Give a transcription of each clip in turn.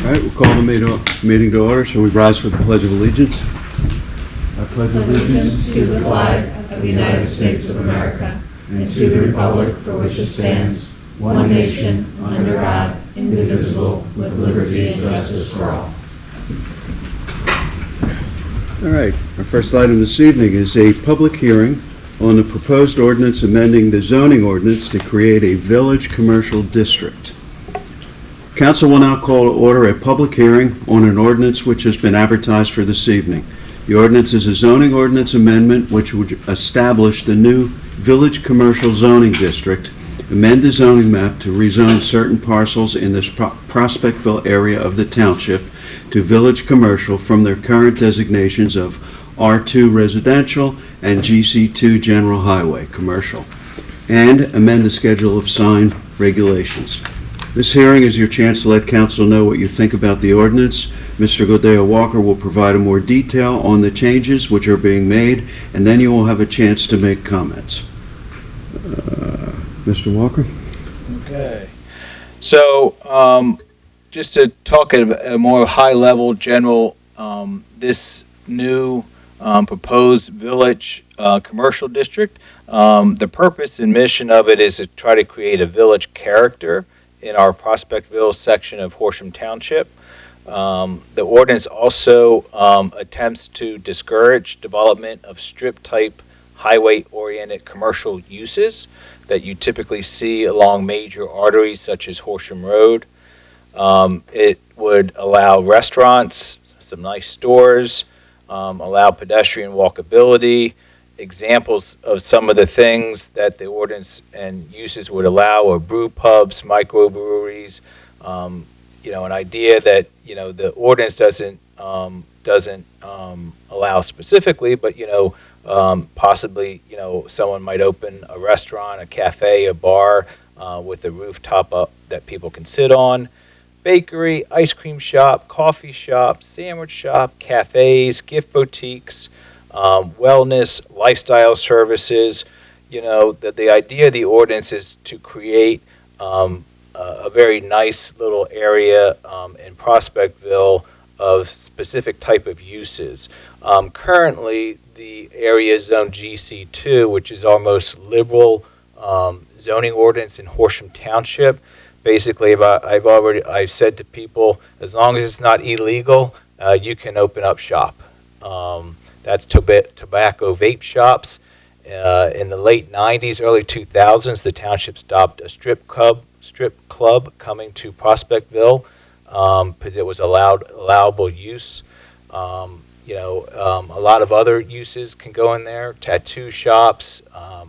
All right, we'll call the meeting to order. Shall we rise for the Pledge of Allegiance? I pledge allegiance to the flag of the United States of America and to the republic for which it stands, one nation, under God, indivisible, with liberty and justice for all. All right, our first item this evening is a public hearing on the proposed ordinance amending the zoning ordinance to create a village commercial district. Council will now call to order a public hearing on an ordinance which has been advertised for this evening. The ordinance is a zoning ordinance amendment which would establish the new village commercial zoning district, amend the zoning map to rezone certain parcels in this Prospectville area of the township to village commercial from their current designations of R2 residential and GC2 general highway commercial, and amend the schedule of sign regulations. This hearing is your chance to let council know what you think about the ordinance. Mr. Godeo Walker will provide more detail on the changes which are being made, and then you will have a chance to make comments. Mr. Walker? Okay. So, just to talk at a more high-level, general, this new proposed village commercial district, the purpose and mission of it is to try to create a village character in our Prospectville section of Horsham Township. The ordinance also attempts to discourage development of strip-type, highway-oriented commercial uses that you typically see along major arteries such as Horsham Road. It would allow restaurants, some nice stores, allow pedestrian walkability. Examples of some of the things that the ordinance and uses would allow are brew pubs, microbreweries. An idea that the ordinance doesn't allow specifically, but possibly someone might open a restaurant, a cafe, a bar with a rooftop up that people can sit on. Bakery, ice cream shop, coffee shop, sandwich shop, cafes, gift boutiques, wellness, lifestyle services. The idea of the ordinance is to create a very nice little area in Prospectville of specific type of uses. Currently, the area is zone GC2, which is our most liberal zoning ordinance in Horsham Township. Basically, I've said to people, as long as it's not illegal, you can open up shop. That's tobacco vape shops. In the late 90s, early 2000s, the township stopped a strip club coming to Prospectville because it was allowable use. A lot of other uses can go in there: tattoo shops,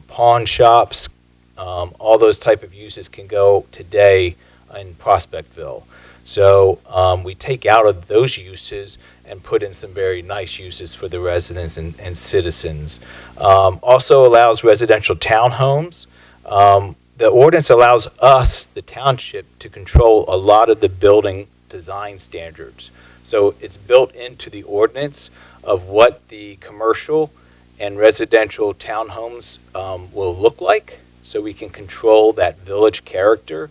pawn shops. All those type of uses can go today in Prospectville. So we take out of those uses and put in some very nice uses for the residents and citizens. Also allows residential townhomes. The ordinance allows us, the township, to control a lot of the building design standards. So it's built into the ordinance of what the commercial and residential townhomes will look like, so we can control that village character.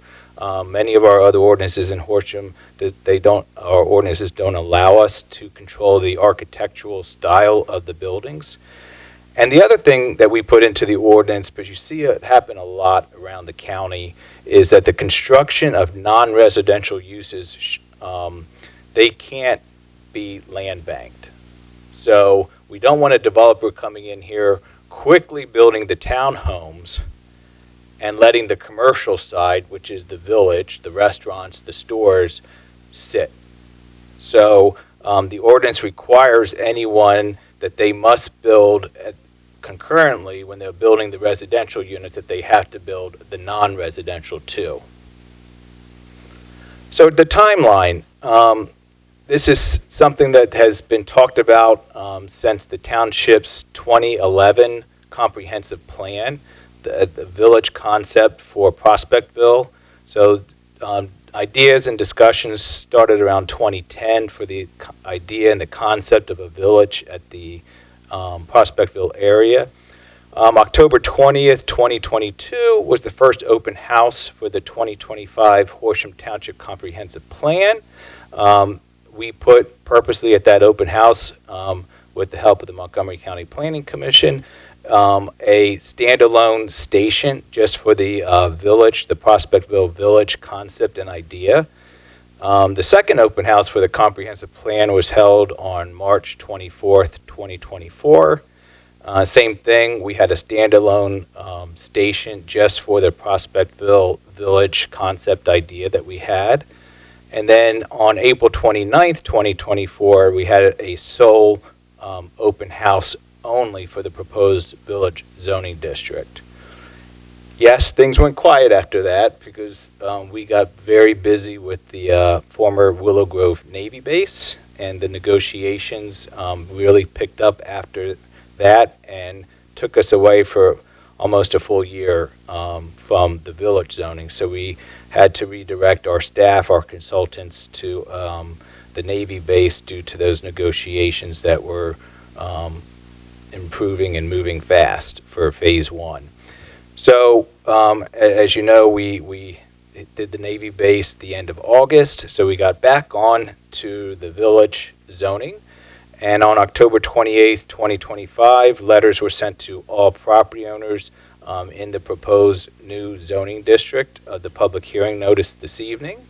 Many of our other ordinances in Horsham, our ordinances don't allow us to control the architectural style of the buildings. And the other thing that we put into the ordinance, because you see it happen a lot around the county, is that the construction of non-residential uses, they can't be land banked. So we don't want a developer coming in here quickly building the townhomes and letting the commercial side, which is the village, the restaurants, the stores, sit. So the ordinance requires anyone that they must build concurrently when they're building the residential units, that they have to build the non-residential too. So the timeline, this is something that has been talked about since the township's 2011 comprehensive plan, the village concept for Prospectville. So ideas and discussions started around 2010 for the idea and the concept of a village at the Prospectville area. October 20th, 2022 was the first open house for the 2025 Horsham Township Comprehensive Plan. We put purposely at that open house, with the help of the Montgomery County Planning Commission, a standalone station just for the village, the Prospectville Village concept and idea. The second open house for the comprehensive plan was held on March 24th, 2024. Same thing, we had a standalone station just for the Prospectville Village concept idea that we had. And then on April 29th, 2024, we had a sole open house only for the proposed village zoning district. Yes, things went quiet after that because we got very busy with the former Willow Grove Navy base, and the negotiations really picked up after that and took us away for almost a full year from the village zoning. So we had to redirect our staff, our consultants, to the Navy base due to those negotiations that were improving and moving fast for phase one. So as you know, we did the Navy base the end of August, so we got back on to the village zoning. And on October 28th, 2025, letters were sent to all property owners in the proposed new zoning district. The public hearing notice this evening.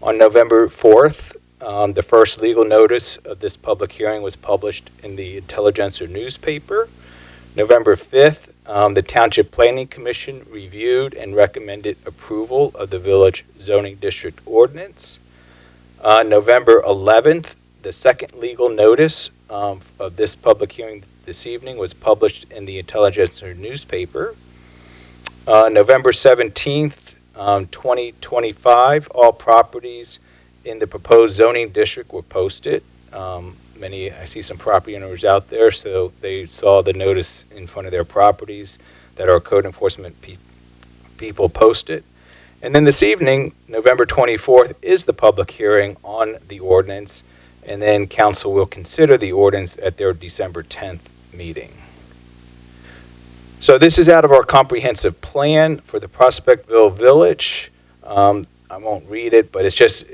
On November 4th, the first legal notice of this public hearing was published in the Intelligencer newspaper. November 5th, the Township Planning Commission reviewed and recommended approval of the village zoning district ordinance. November 11th, the second legal notice of this public hearing this evening was published in the Intelligencer newspaper. November 17th, 2025, all properties in the proposed zoning district were posted. I see some property owners out there, so they saw the notice in front of their properties that our code enforcement people posted. And then this evening, November 24th, is the public hearing on the ordinance, and then council will consider the ordinance at their December 10th meeting. So this is out of our comprehensive plan for the Prospectville Village. I won't read it, but it's just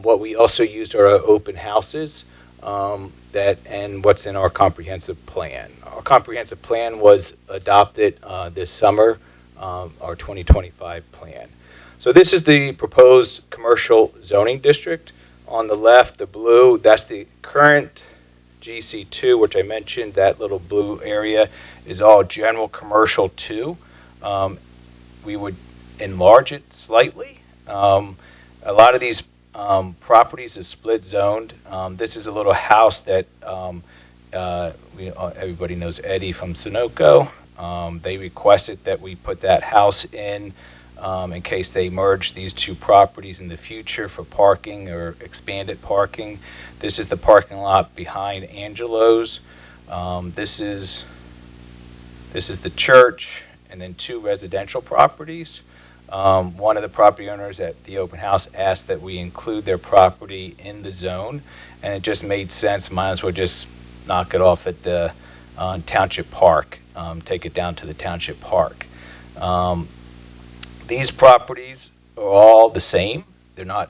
what we also used are our open houses and what's in our comprehensive plan. Our comprehensive plan was adopted this summer, our 2025 plan. So this is the proposed commercial zoning district. On the left, the blue, that's the current GC2, which I mentioned. That little blue area is all general commercial 2. We would enlarge it slightly. A lot of these properties is split zoned. This is a little house that everybody knows Eddie from Sunoco. They requested that we put that house in case they merge these two properties in the future for parking or expanded parking. This is the parking lot behind Angelo's. This is the church, and then two residential properties. One of the property owners at the open house asked that we include their property in the zone, and it just made sense. Might as well just knock it off at the township park, take it down to the township park. These properties are all the same. They're not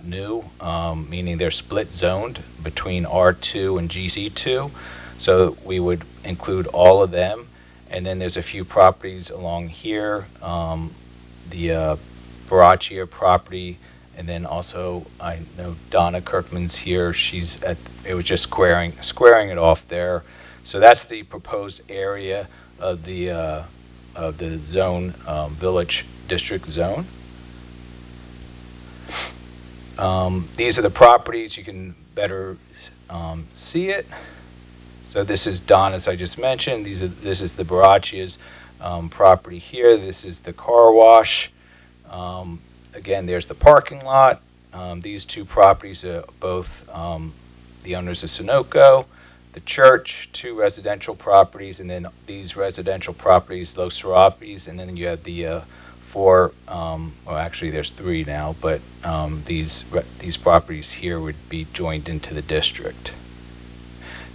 new, meaning they're split zoned between R2 and GC2. So we would include all of them. And then there's a few properties along here, the Baraccia property, and then also I know Donna Kirkman's here. It was just squaring it off there. So that's the proposed area of the zone, village district zone. These are the properties. You can better see it. So this is Don, as I just mentioned. This is the Baraccia's property here. This is the car wash. Again, there's the parking lot. These two properties are both the owners of Sunoco, the church, two residential properties, and then these residential properties, Los Serapis, and then you have the four, well, actually there's three now, but these properties here would be joined into the district.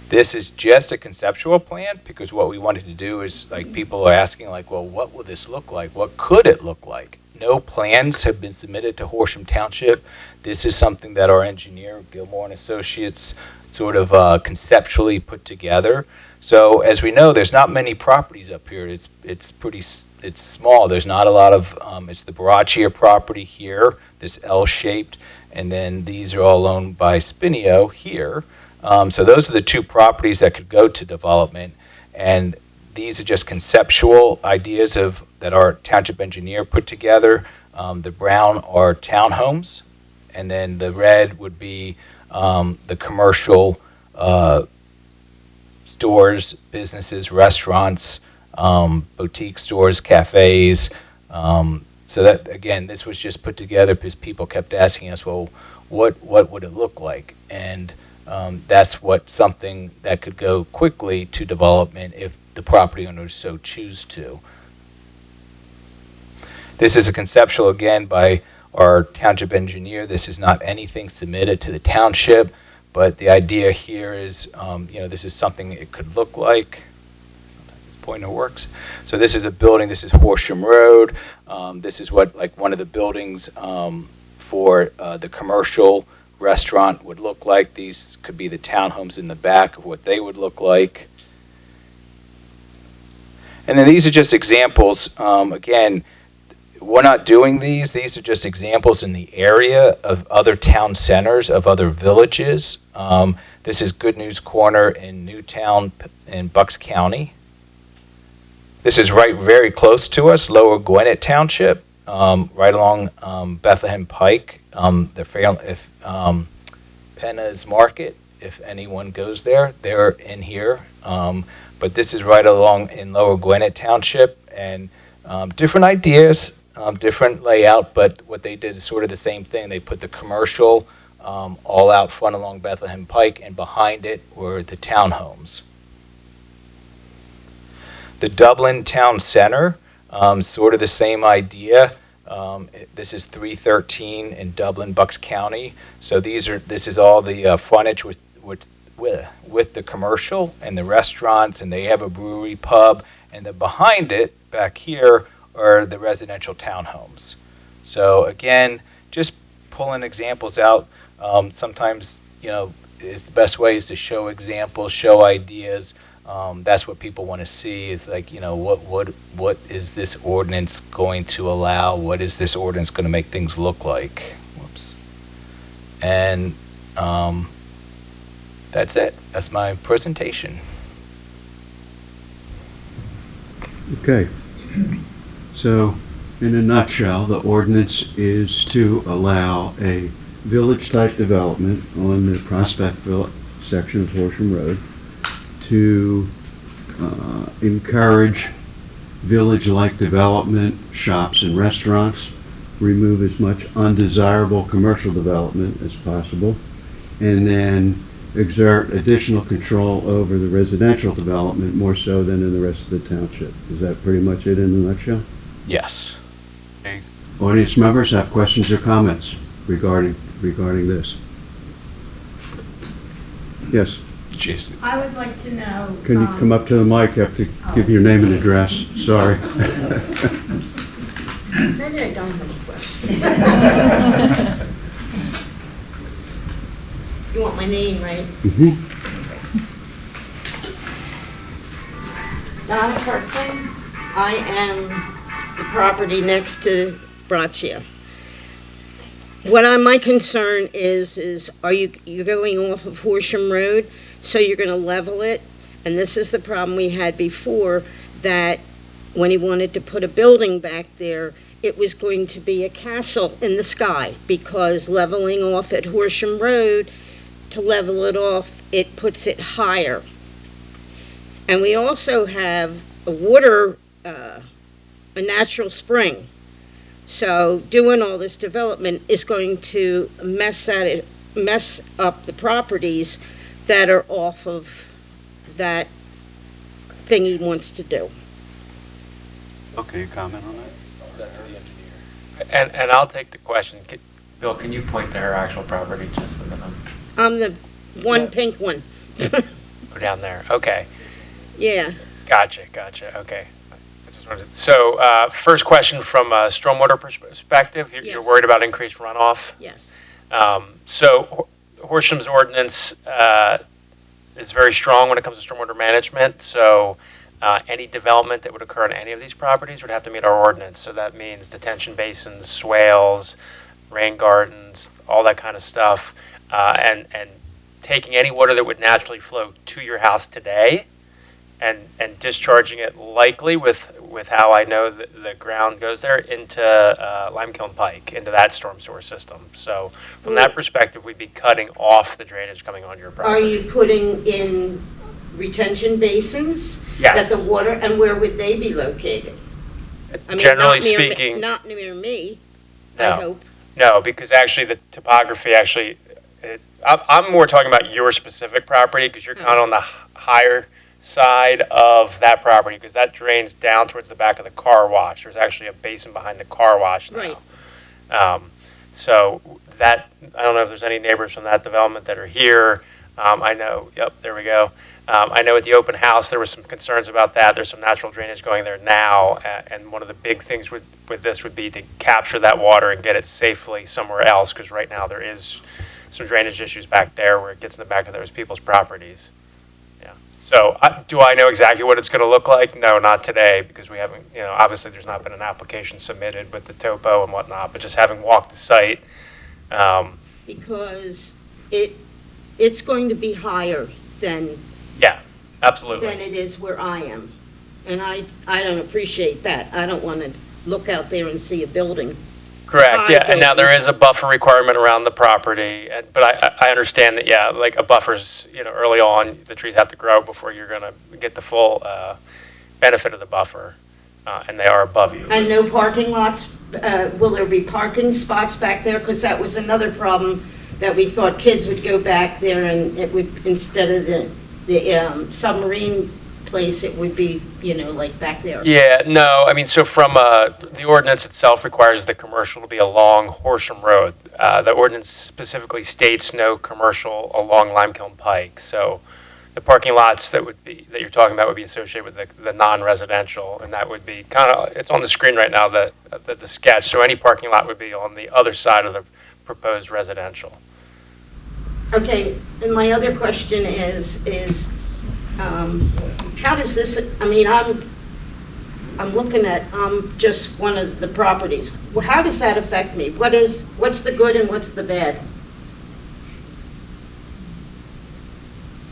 This is just a conceptual plan, because what we wanted to do is, like, people are asking, like, well, what will this look like? What could it look like? No plans have been submitted to Horsham Township. This is something that our engineer, Gilmore and Associates, sort of conceptually put together. So as we know, there's not many properties up here. It's small. There's not a lot of, it's the Baraccia property here, this L-shaped, and then these are all owned by Spinio here. So those are the two properties that could go to development, and these are just conceptual ideas that our township engineer put together. The brown are townhomes, and then the red would be the commercial stores, businesses, restaurants, boutique stores, cafes. So that, again, this was just put together because people kept asking us, well, what would it look like? And that's something that could go quickly to development if the property owners so choose to. This is a conceptual, again, by our township engineer. This is not anything submitted to the township, but the idea here is, this is something it could look like. Sometimes this pointer works. So this is a building. This is Horsham Road. This is what, like, one of the buildings for the commercial restaurant would look like. These could be the townhomes in the back of what they would look like. And then these are just examples. Again, we're not doing these. These are just examples in the area of other town centers, of other villages. This is Good News Corner in Newtown in Bucks County. This is very close to us, Lower Gwinnett Township, right along Bethlehem Pike. If Penna's Market, if anyone goes there, they're in here. But this is right along in Lower Gwinnett Township, and different ideas, different layout, but what they did is sort of the same thing. They put the commercial all out front along Bethlehem Pike, and behind it were the townhomes. The Dublin Town Center, sort of the same idea. This is 313 in Dublin, Bucks County. So this is all the frontage with the commercial and the restaurants, and they have a brewery, pub, and then behind it, back here, are the residential townhomes. So again, just pulling examples out. Sometimes, it's the best way is to show examples, show ideas. That's what people want to see, is like, what is this ordinance going to allow? What is this ordinance going to make things look like? Whoops. And that's it. That's my presentation. Okay. So, in a nutshell, the ordinance is to allow a village-type development on the Prospectville section of Horsham Road to encourage village-like development, shops and restaurants, remove as much undesirable commercial development as possible, and then exert additional control over the residential development more so than in the rest of the township. Is that pretty much it in a nutshell? Yes. Audience members have questions or comments regarding this? Yes. Jeez. I would like to know. Can you come up to the mic? You have to give your name and address. Sorry. Maybe I don't have a question. You want my name, right? Mm-hmm. Donna Kirkland. I am the property next to Braccia. My concern is you're going off of Horsham Road, so you're going to level it, and this is the problem we had before, that when he wanted to put a building back there, it was going to be a castle in the sky, because leveling off at Horsham Road, to level it off, it puts it higher. And we also have a water, a natural spring. So doing all this development is going to mess up the properties that are off of that thing he wants to do. Okay, you comment on that? And I'll take the question. Bill, can you point to her actual property just so that I'm the one Yeah. pink one. Go down there, okay. Yeah. Gotcha, okay. I just wanted So, first question from a stormwater perspective, you're Yes. worried about increased runoff? Yes. So Horsham's ordinance is very strong when it comes to stormwater management, so any development that would occur on any of these properties would have to meet our ordinance. So that means detention basins, swales, rain gardens, all that kind of stuff, and taking any water that would naturally flow to your house today and discharging it likely with how I know the ground goes there into Limekiln Pike, into that storm sewer system. So from that perspective, we'd be cutting off the drainage coming on your Are property. you putting in retention basins? Yes. That the water, and where would they be located? I mean, Generally not near me- speaking, Not near me, I No. hope. no, because actually the topography I'm more talking about your specific property because you're kind of on the higher side of that property because that drains down towards the back of the car wash. There's actually a basin behind the car wash now. Right. So that, I don't know if there's any neighbors from that development that are here. I know, yep, there we go. I know at the open house, there was some concerns about that. There's some natural drainage going there now. And one of the big things with this would be to capture that water and get it safely somewhere else because right now there is some drainage issues back there where it gets in the back of those people's properties. Yeah. So do I know exactly what it's going to look like? No, not today because we haven't, obviously there's not been an application submitted with the topo and whatnot, but just having walked the site. Because it's going to be higher than Yeah, absolutely. it is where I am. And I don't appreciate that. I don't want to look out there and see a building. Correct, yeah, and now there is a buffer requirement around the property, but I understand that, yeah, like a buffer's, early on, the trees have to grow before you're gonna get the full benefit of the buffer, and they are above you. And no parking lots, will there be parking spots back there? Because that was another problem, that we thought kids would go back there and it would, instead of the submarine place, it would be, like back there. Yeah, no, I mean, so from, the ordinance itself requires the commercial to be along Horsham Road. The ordinance specifically states no commercial along Limekiln Pike, so the parking lots that you're talking about would be associated with the non-residential, and that would be it's on the screen right now, the sketch, so any parking lot would be on the other side of the proposed residential. Okay, and my other question is, how does this, I'm looking at, just one of the properties. Well, how does that affect me? What's the good and what's the bad?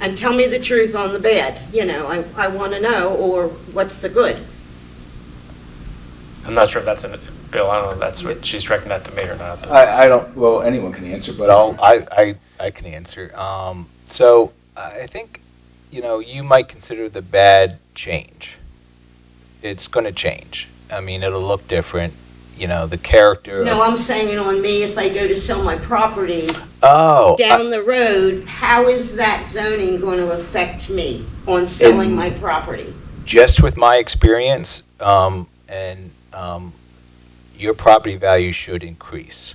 And tell me the truth on the bad, I want to know, or what's the good? I'm not sure if that's Bill, I don't know if that's what she's directing that to me or not. But. I don't, well, anyone can answer, but I can answer. So I think, you might consider the bad change. It's going to change. I mean, it'll look different. The character. No, I'm saying it on me if I go to sell my property Oh. down the road, how is that zoning going to affect me on selling my property? Just with my experience, your property value should increase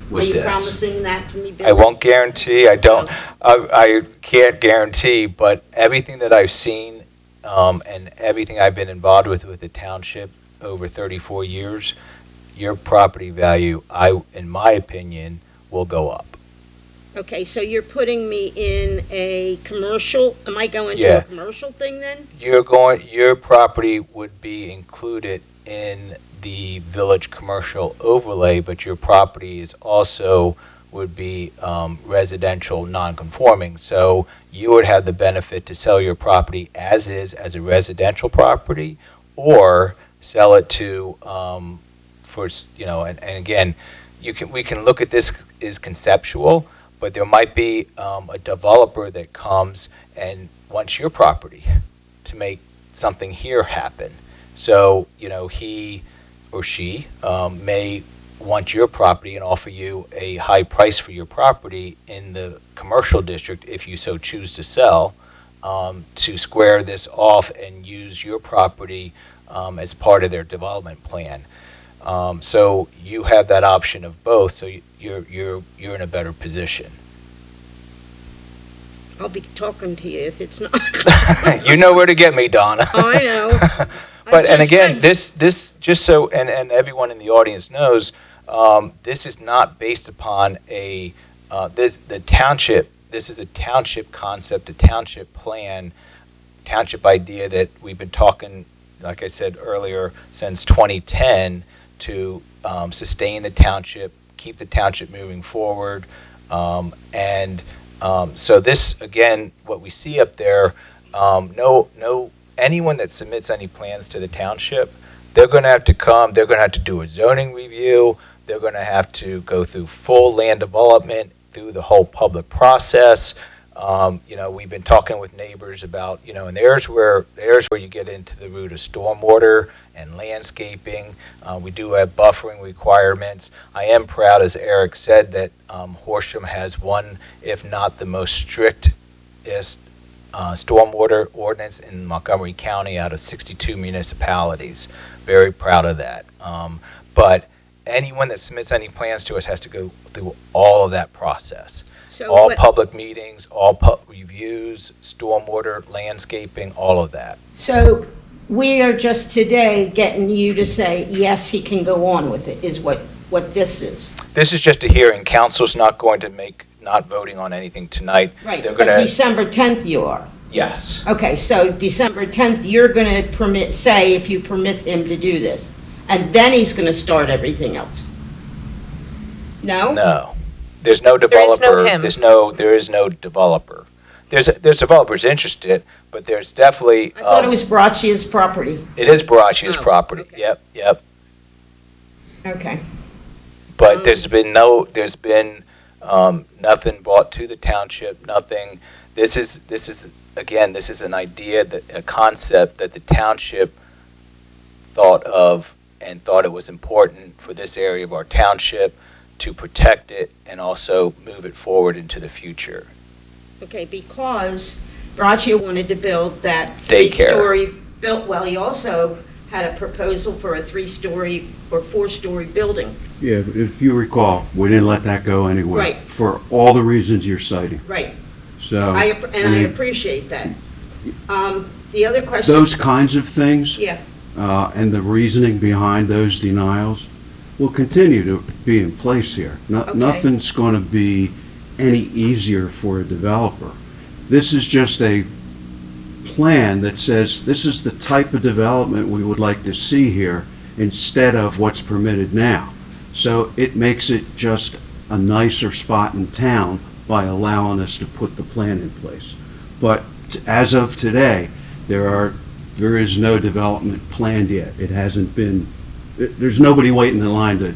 with Are you this. promising that to me, Bill? I won't guarantee. I can't guarantee, but everything that I've seen and everything I've been involved with the township over 34 years, your property value, in my opinion, will go up. Okay, so you're putting me in a commercial, am I going to Yeah. a commercial thing then? Your property would be included in the village commercial overlay, but your property is also would be residential non-conforming. So you would have the benefit to sell your property as is, as a residential property, or sell it to, and again, we can look at this as conceptual, but there might be a developer that comes and wants your property to make something here happen. So, he or she may want your property and offer you a high price for your property in the commercial district, if you so choose to sell, to square this off and use your property as part of their development plan. So you have that option of both, so you're in a better position. I'll be talking to you if it's not. You know where to get me, Donna. I know. But, I'm and just again, saying. this, just so, and everyone in the audience knows, this is not based upon the township, this is a township concept, a township plan, township idea that we've been talking, like I said earlier, since 2010 to sustain the township, keep the township moving forward. So this, again, what we see up there, anyone that submits any plans to the township, they're going to have to come, they're going to have to do a zoning review, they're going to have to go through full land development, through the whole public process. We've been talking with neighbors about, and there's where you get into the root of stormwater and landscaping. We do have buffering requirements. I am proud, as Eric said, that Horsham has one, if not the most strictest stormwater ordinance in Montgomery County out of 62 municipalities. Very proud of that. But anyone that submits any plans to us has to go through all of that process. So All what- public meetings, all reviews, stormwater, landscaping, all of that. So we are just today getting you to say, yes, he can go on with it, is what this is. This is just a hearing. Council's not going to not voting on anything tonight. Right, They're but gonna, December 10th you are. yes. Okay, so December 10th, you're going to say if you permit him to do this, and then he's going to start everything else. No? No. There's no There is no developer. him. There is no developer. There's developers interested, but there's definitely. I thought it was Braccia's property. It is Barachi's Oh, property. okay. Yep. Okay. But there's been nothing brought to the township, nothing. This is an idea, a concept that the township thought of and thought it was important for this area of our township to protect it and also move it forward into the future. Okay, because Braccia wanted to build that Daycare. three-story well, he also had a proposal for a 3-story or 4-story building. Yeah, if you recall, we didn't let that go anywhere. Right. For all the reasons you're citing. Right. So. I mean, appreciate that. The other question. Those kinds of things. Yeah, And the reasoning behind those denials will continue to be in place here. Okay. Nothing's going to be any easier for a developer. This is just a plan that says this is the type of development we would like to see here instead of what's permitted now. So it makes it just a nicer spot in town by allowing us to put the plan in place. But as of today, there is no development planned yet. It hasn't been, there's nobody waiting in line to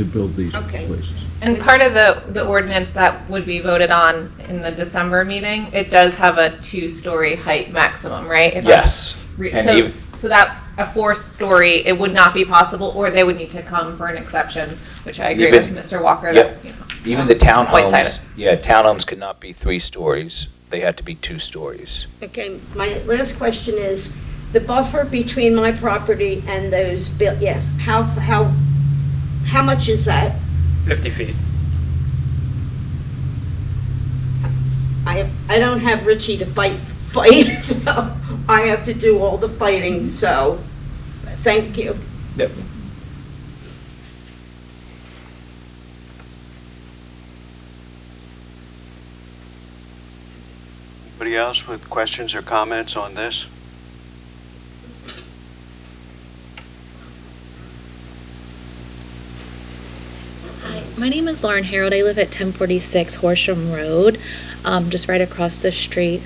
build these Okay. places. And part of the ordinance that would be voted on in the December meeting, it does have a 2-story height maximum, right? If I'm Yes. And even- So that a 4-story, it would not be possible, or they would need to come for an exception, which I agree with Even- Mr. Walker Yep. that, Even the White-sided. townhomes could not be 3 stories. They had to be 2 stories. okay, my last question is, the buffer between my property and those, how much is that? 50 feet. I don't have Richie to fight, so I have to do all the fighting, so, thank you. Yep. Anybody else with questions or comments on this? Hi, my name is Lauren Harold. I live at 1046 Horsham Road, just right across the street.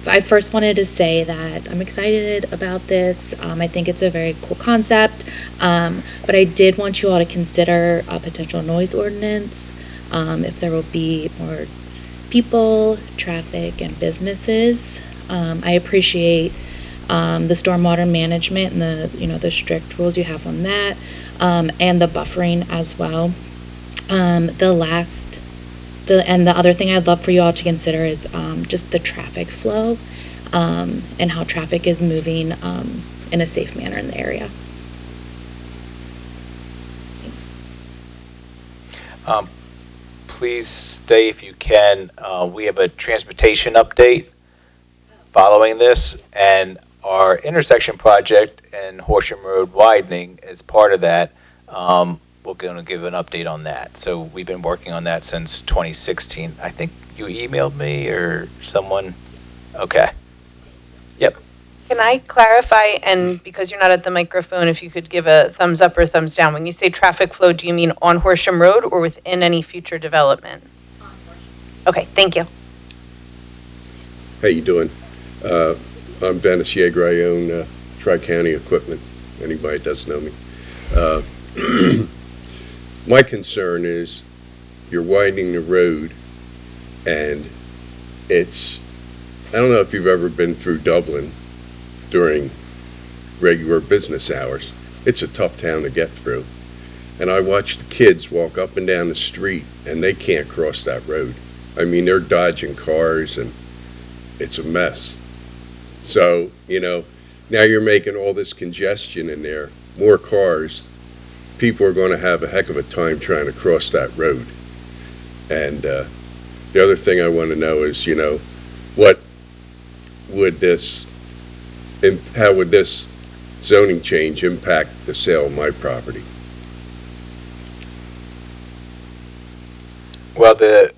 I first wanted to say that I'm excited about this. I think it's a very cool concept, but I did want you all to consider a potential noise ordinance, if there will be more people, traffic, and businesses. I appreciate the stormwater management and the strict rules you have on that, and the buffering as well. And the other thing I'd love for you all to consider is just the traffic flow, and how traffic is moving in a safe manner in the area. Thanks. please stay if you can. We have a transportation update following this, and our intersection project and Horsham Road widening is part of that. We're going to give an update on that. So we've been working on that since 2016. I think you emailed me or someone. Okay. Yep. Can I clarify, and because you're not at the microphone, if you could give a thumbs up or thumbs down. When you say traffic flow, do you mean on Horsham Road or within any future development? On Horsham. Okay, thank you. How you doing? I'm Dennis Yeager. I own Tri-County Equipment. Anybody that doesn't know me. My concern is you're widening the road, and I don't know if you've ever been through Dublin during regular business hours. It's a tough town to get through. And I watch the kids walk up and down the street, and they can't cross that road. I mean, they're dodging cars, and it's a mess. So, now you're making all this congestion in there, more cars. People are going to have a heck of a time trying to cross that road. And the other thing I want to know is, how would this zoning change impact the sale of my property? Well, the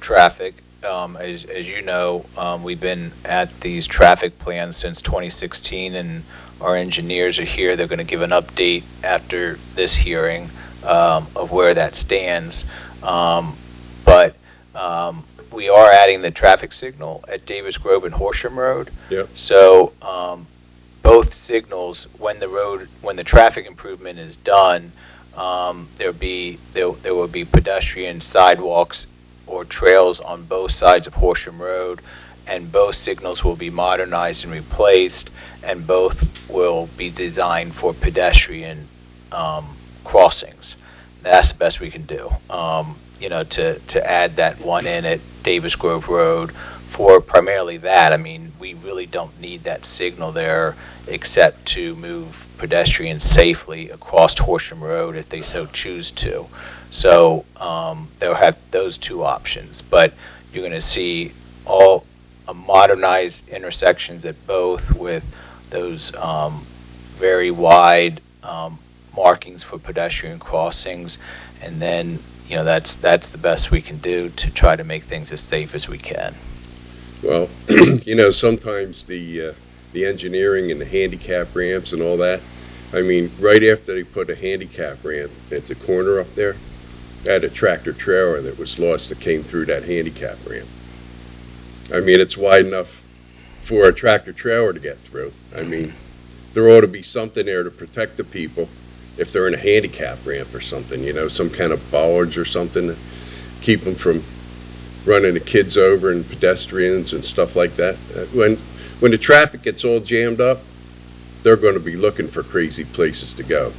traffic. As you know, we've been at these traffic plans since 2016, and our engineers are here. They're going to give an update after this hearing of where that stands. But we are adding the traffic signal at Davis Grove and Horsham Road. Yep. So both signals, when the traffic improvement is done, there will be pedestrian sidewalks or trails on both sides of Horsham Road, and both signals will be modernized and replaced, and both will be designed for pedestrian crossings. That's the best we can do. To add that one in at Davis Grove Road for primarily that. I mean, we really don't need that signal there except to move pedestrians safely across Horsham Road if they so choose to. So they'll have those two options, but you're going to see all modernized intersections at both with those very wide markings for pedestrian crossings, and then that's the best we can do to try to make things as safe as we can. Well, sometimes the engineering and the handicap ramps and all that, I mean, right after they put a handicap ramp at the corner up there, I had a tractor trailer that was lost that came through that handicap ramp. I mean, it's wide enough for a tractor trailer to get through. I mean, there ought to be something there to protect the people if they're in a handicap ramp or something, some kind of bollards or something to keep them from running the kids over and pedestrians and stuff like that. When the traffic gets all jammed up, they're going to be looking for crazy places to go.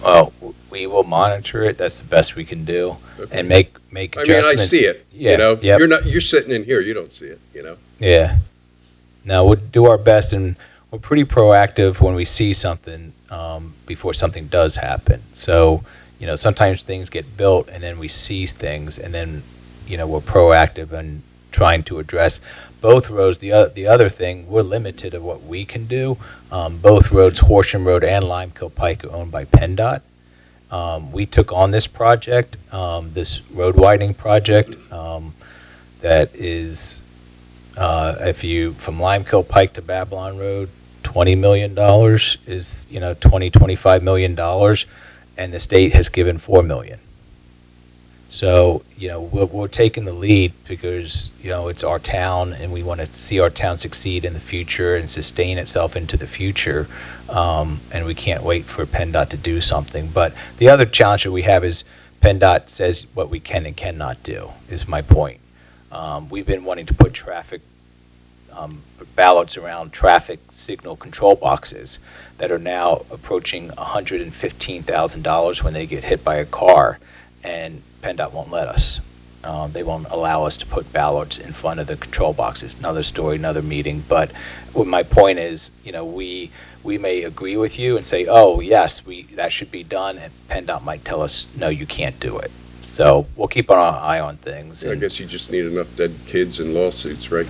Well, we will monitor it. That's the best we can do, Okay. and make adjustments. I mean, I see it. Yeah. Yep. You're sitting in here, you don't see it. Yeah. No, we'll do our best, and we're pretty proactive when we see something before something does happen. So, sometimes things get built, and then we see things, and then, we're proactive in trying to address both roads. The other thing, we're limited of what we can do. Both roads, Horsham Road and Limekill Pike, are owned by PennDOT. We took on this project, this road widening project, that is, if you, from Limekill Pike to Babylon Road, $20 million is, $25 million, and the state has given $4 million. So, we're taking the lead because, it's our town, and we want to see our town succeed in the future and sustain itself into the future, and we can't wait for PennDOT to do something. But the other challenge that we have is PennDOT says what we can and cannot do, is my point. We've been wanting to put ballots around traffic signal control boxes that are now approaching $115,000 when they get hit by a car, and PennDOT won't let us. They won't allow us to put ballots in front of the control boxes. Another story, another meeting. But what my point is, we may agree with you and say, oh yes, that should be done, and PennDOT might tell us, no, you can't do it. So we'll keep an eye on things. I And, guess you just need enough dead kids and lawsuits, right?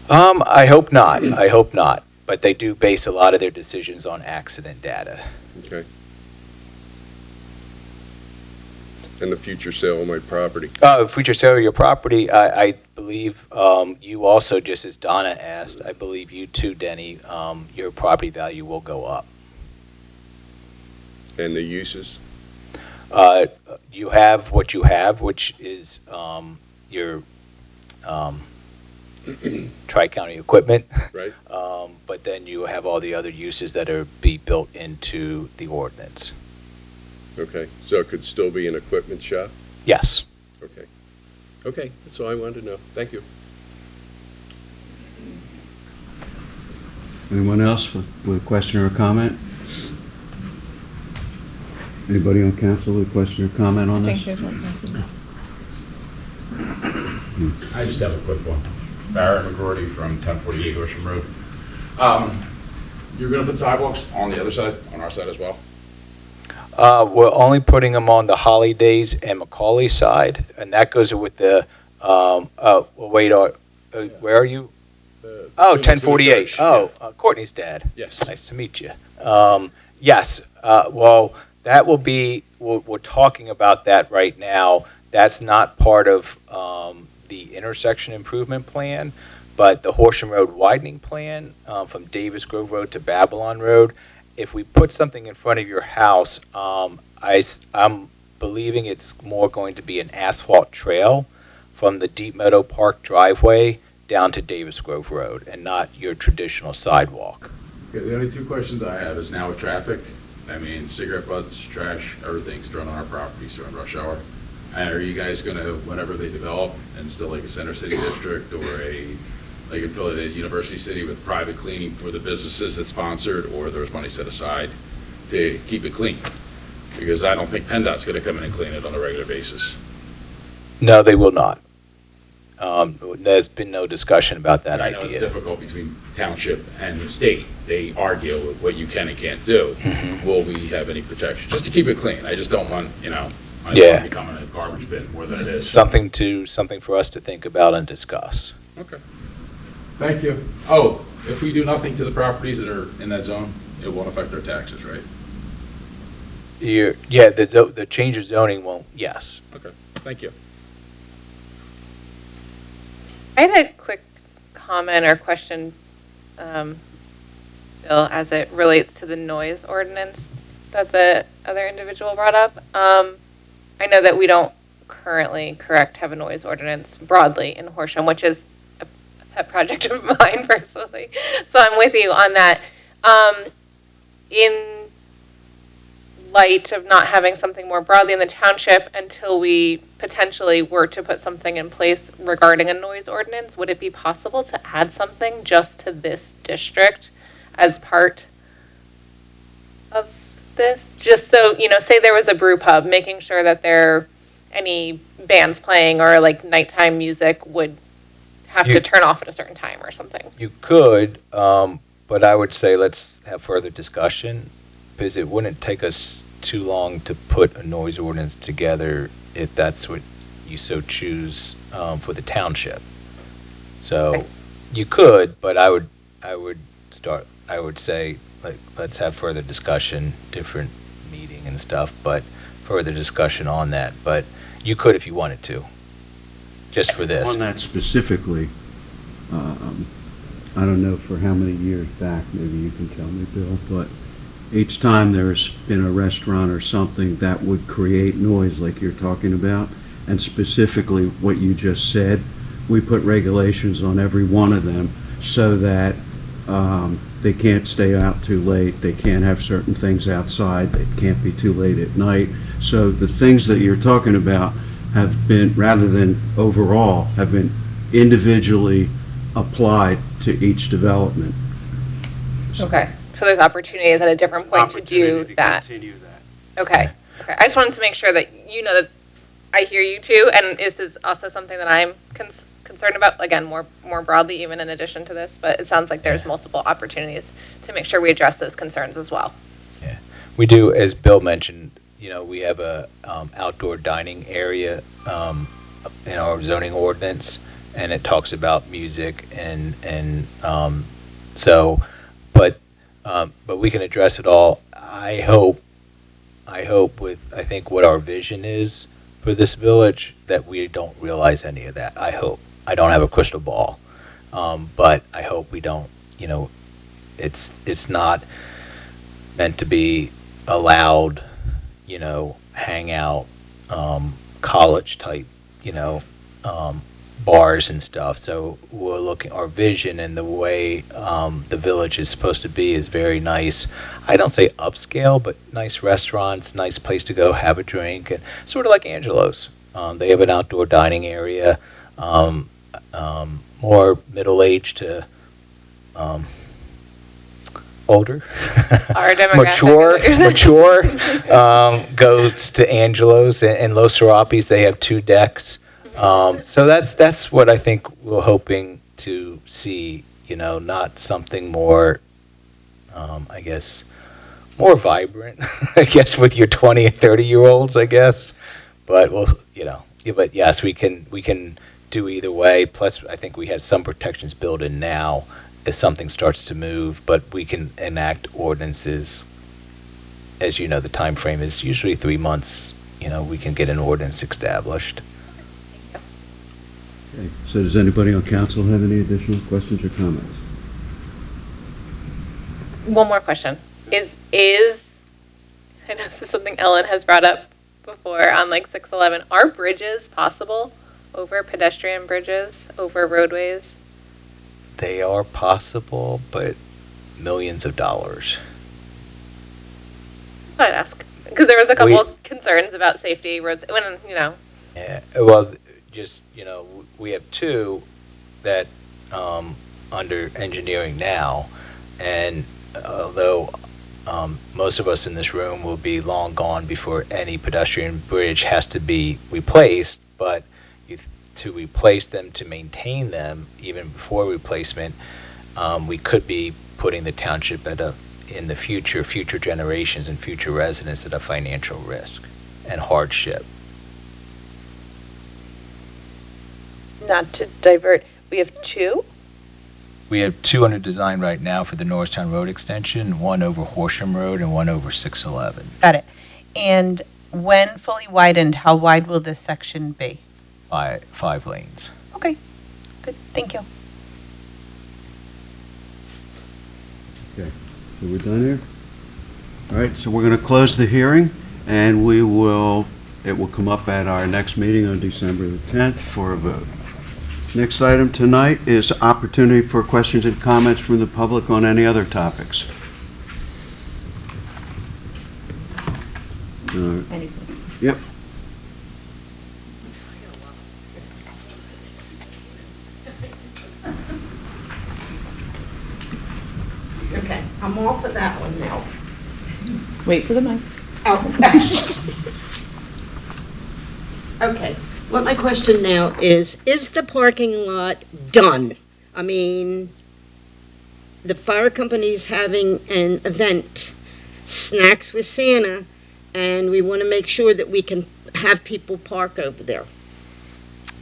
I hope not. I hope not. But they do base a lot of their decisions on accident data. Okay. And the future sale of my property. Future sale of your property, I believe you also, just as Donna asked, I believe you too, Denny, your property value will go up. And the uses? You have what you have, which is your tri-county equipment. Right. But then you have all the other uses that are be built into the ordinance. Okay, so it could still be an equipment shop? Yes. Okay. Okay, that's all I wanted to know. Thank you. Anyone else with a question or a comment? Anybody on council with a question or comment on I this? think there's one thing. I just have a quick one. Barrett McGrory from 1048 Horsham Road. You're going to put sidewalks on the other side, on our side as well? We're only putting them on the Holidays and Macaulay side, and that goes with the, where are you? Oh, 1048. Courtney's dad. Yes. Nice to meet you. Yes, well, that will be, we're talking about that right now. That's not part of the intersection improvement plan, but the Horsham Road widening plan from Davis Grove Road to Babylon Road. If we put something in front of your house, I'm believing it's more going to be an asphalt trail from the Deep Meadow Park driveway down to Davis Grove Road, and not your traditional sidewalk. Okay, the only two questions I have is now with traffic. I mean, cigarette butts, trash, everything's thrown on our properties during rush hour. Are you guys going to, whenever they develop, instill like a center city district or like in Philadelphia, University City with private cleaning for the businesses that's sponsored, or there's money set aside to keep it clean? Because I don't think PennDOT's going to come in and clean it on a regular basis. No, they will not. There's been no discussion about that I know it's idea. difficult between township and the state. They argue what you can and can't do. Will we have any protection? Just to keep it clean. I just don't want, I don't want Yeah. it becoming a garbage bin more than it is. Something for us to think about and discuss. Okay. Thank you. Oh, if we do nothing to the properties that are in that zone, it won't affect our taxes, right? The change of zoning won't, yes. Okay, thank you. I had a quick comment or question, Bill, as it relates to the noise ordinance that the other individual brought up. I know that we don't currently have a noise ordinance broadly in Horsham, which is a pet project of mine personally. So I'm with you on that. In light of not having something more broadly in the township until we potentially were to put something in place regarding a noise ordinance, would it be possible to add something just to this district as part of this? Just so, say there was a brew pub, making sure that any bands playing or like nighttime music would have to turn off at a certain time or something. You could, but I would say let's have further discussion, because it wouldn't take us too long to put a noise ordinance together if that's what you so choose for the township. So Okay. you could, but I would say, like, let's have further discussion, different meeting and stuff, but further discussion on that. But you could if you wanted to, just for this. On that specifically, I don't know for how many years back, maybe you can tell me, Bill, but each time there's been a restaurant or something that would create noise like you're talking about, and specifically what you just said, we put regulations on every one of them so that they can't stay out too late, they can't have certain things outside, it can't be too late at night. So the things that you're talking about have been, rather than overall, have been individually applied to each development. Okay, so there's opportunities at a different point to do Opportunity to that. continue that. Okay. I just wanted to make sure that you know that I hear you too, and this is also something that I'm concerned about, again, more broadly, even in addition to this, but it sounds like there's multiple opportunities to make sure we address those concerns as well. We do, as Bill mentioned, we have a outdoor dining area in our zoning ordinance, and it talks about music and so, but we can address it all. I hope I think what our vision is for this village, that we don't realize any of that. I hope. I don't have a crystal ball, but I hope we don't. It's not meant to be a loud, hangout, college type, bars and stuff. So we're looking, our vision and the way the village is supposed to be is very nice. I don't say upscale, but nice restaurants, nice place to go have a drink, and sort of like Angelo's. They have an outdoor dining area, more middle-aged to older, Our demographic. mature, goes to Angelo's and Los Serapis. They have 2 decks. So that's what I think we're hoping to see, not something more, I guess, more vibrant, I guess, with your 20 and 30-year-olds, I guess. But but yes, we can do either way. Plus, I think we have some protections built in now if something starts to move, but we can enact ordinances. As you know, the time frame is usually 3 months. We can get an ordinance established. Okay. So does anybody on council have any additional questions or comments? One more question. Is I know this is something Ellen has brought up before on 611. Are bridges possible over pedestrian bridges, over roadways? They are possible, but millions of dollars. I'd ask. Because there was a couple concerns about safety roads when, Yeah, well, just, we have 2 that under engineering now, and although most of us in this room will be long gone before any pedestrian bridge has to be replaced, but to replace them, to maintain them, even before replacement, we could be putting the township in the future generations and future residents at a financial risk and hardship. Not to divert, we have 2? We have 2 under design right now for the Norristown Road extension, one over Horsham Road and one over 611. Got it. And when fully widened, how wide will this section be? 5 lanes. Okay, good, thank you. Okay, so we're done here? All right, so we're going to close the hearing, and it will come up at our next meeting on December the 10th for a vote. Next item tonight is opportunity for questions and comments from the public on any other topics. Anything. Yep. Okay, I'm off of that one now. Wait for the mic. Oh. Okay, what my question now is the parking lot done? I mean, the fire company's having an event, Snacks with Santa, and we want to make sure that we can have people park over there.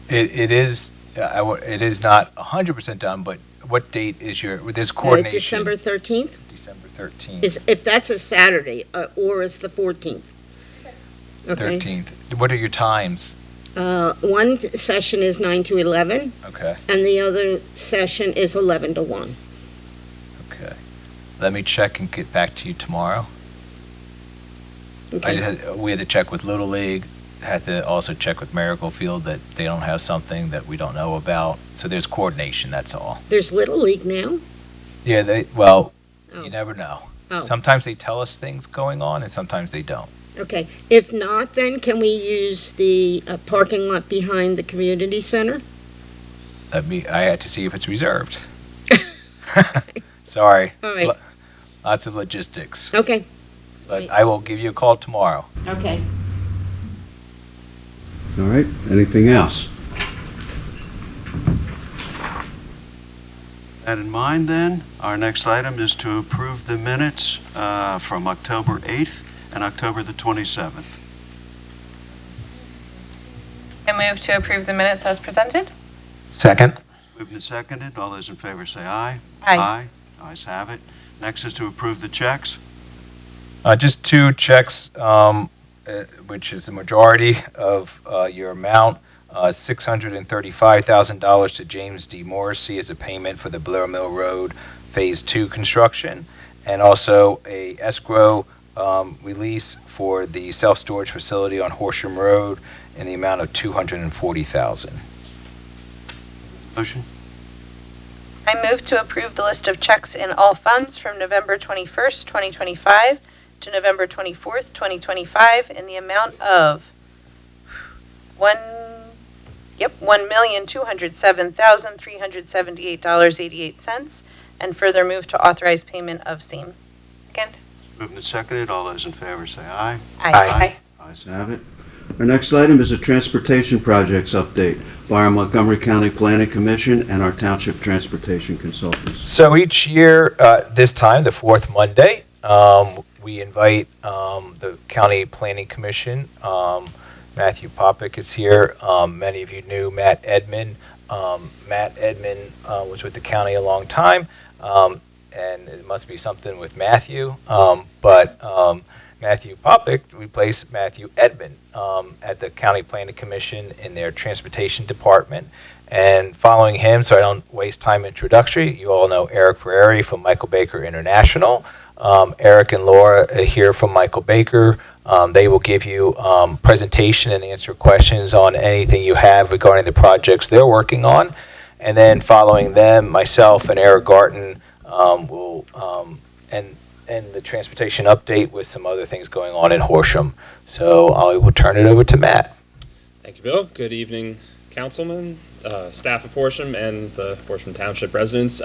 It is not 100% done, but what date is this coordination? December 13th? December 13th. If that's a Saturday, or it's the 14th. Okay. 13th. What are your times? One session is 9 to 11, Okay, and the other session is 11 to 1. okay. Let me check and get back to you tomorrow. Okay. We had to check with Little League, had to also check with Marigold that they don't have something that we don't know about. So there's coordination, that's all. There's Little League now? Yeah, Oh. you never know. Oh. Sometimes they tell us things going on and sometimes they don't. Okay. If not, then can we use the parking lot behind the community center? I had to see if it's reserved. Sorry. All right. Lots of logistics. Okay. But Right. I will give you a call tomorrow. Okay. All right, anything else? That in mind, then, our next item is to approve the minutes from October 8th and October the 27th. I move to approve the minutes as presented. Second. Moved and seconded. All those in favor say aye. Aye. Ayes have it. Next is to approve the checks. Just two checks, which is the majority of your amount. $635,000 to James D. Morrissey as a payment for the Blair Mill Road Phase 2 construction, and also a escrow release for the self-storage facility on Horsham Road in the amount of $240,000. Motion? I move to approve the list of checks in all funds from November 21st, 2025 to November 24th, 2025 in the amount of $1,207,378.88, and further move to authorize payment of same. Second. Moved and seconded. All those in favor say aye. Aye. Ayes have it. Our next item is a transportation projects update by our Montgomery County Planning Commission and our township transportation consultants. So each year, this time, the fourth Monday, we invite the County Planning Commission. Matthew Popick is here. Many of you knew Matt Edmond. Matt Edmond was with the county a long time, and it must be something with Matthew. But Matthew Popick replaced Matthew Edmond at the County Planning Commission in their Transportation Department. And following him, so I don't waste time introductory, you all know Eric Ferreri from Michael Baker International. Eric and Laura are here from Michael Baker. They will give you presentation and answer questions on anything you have regarding the projects they're working on. And then following them, myself and Eric Garten will end the transportation update with some other things going on in Horsham. So I will turn it over to Matt. Thank you, Bill. Good evening, councilmen, staff of Horsham, and the Horsham Township residents.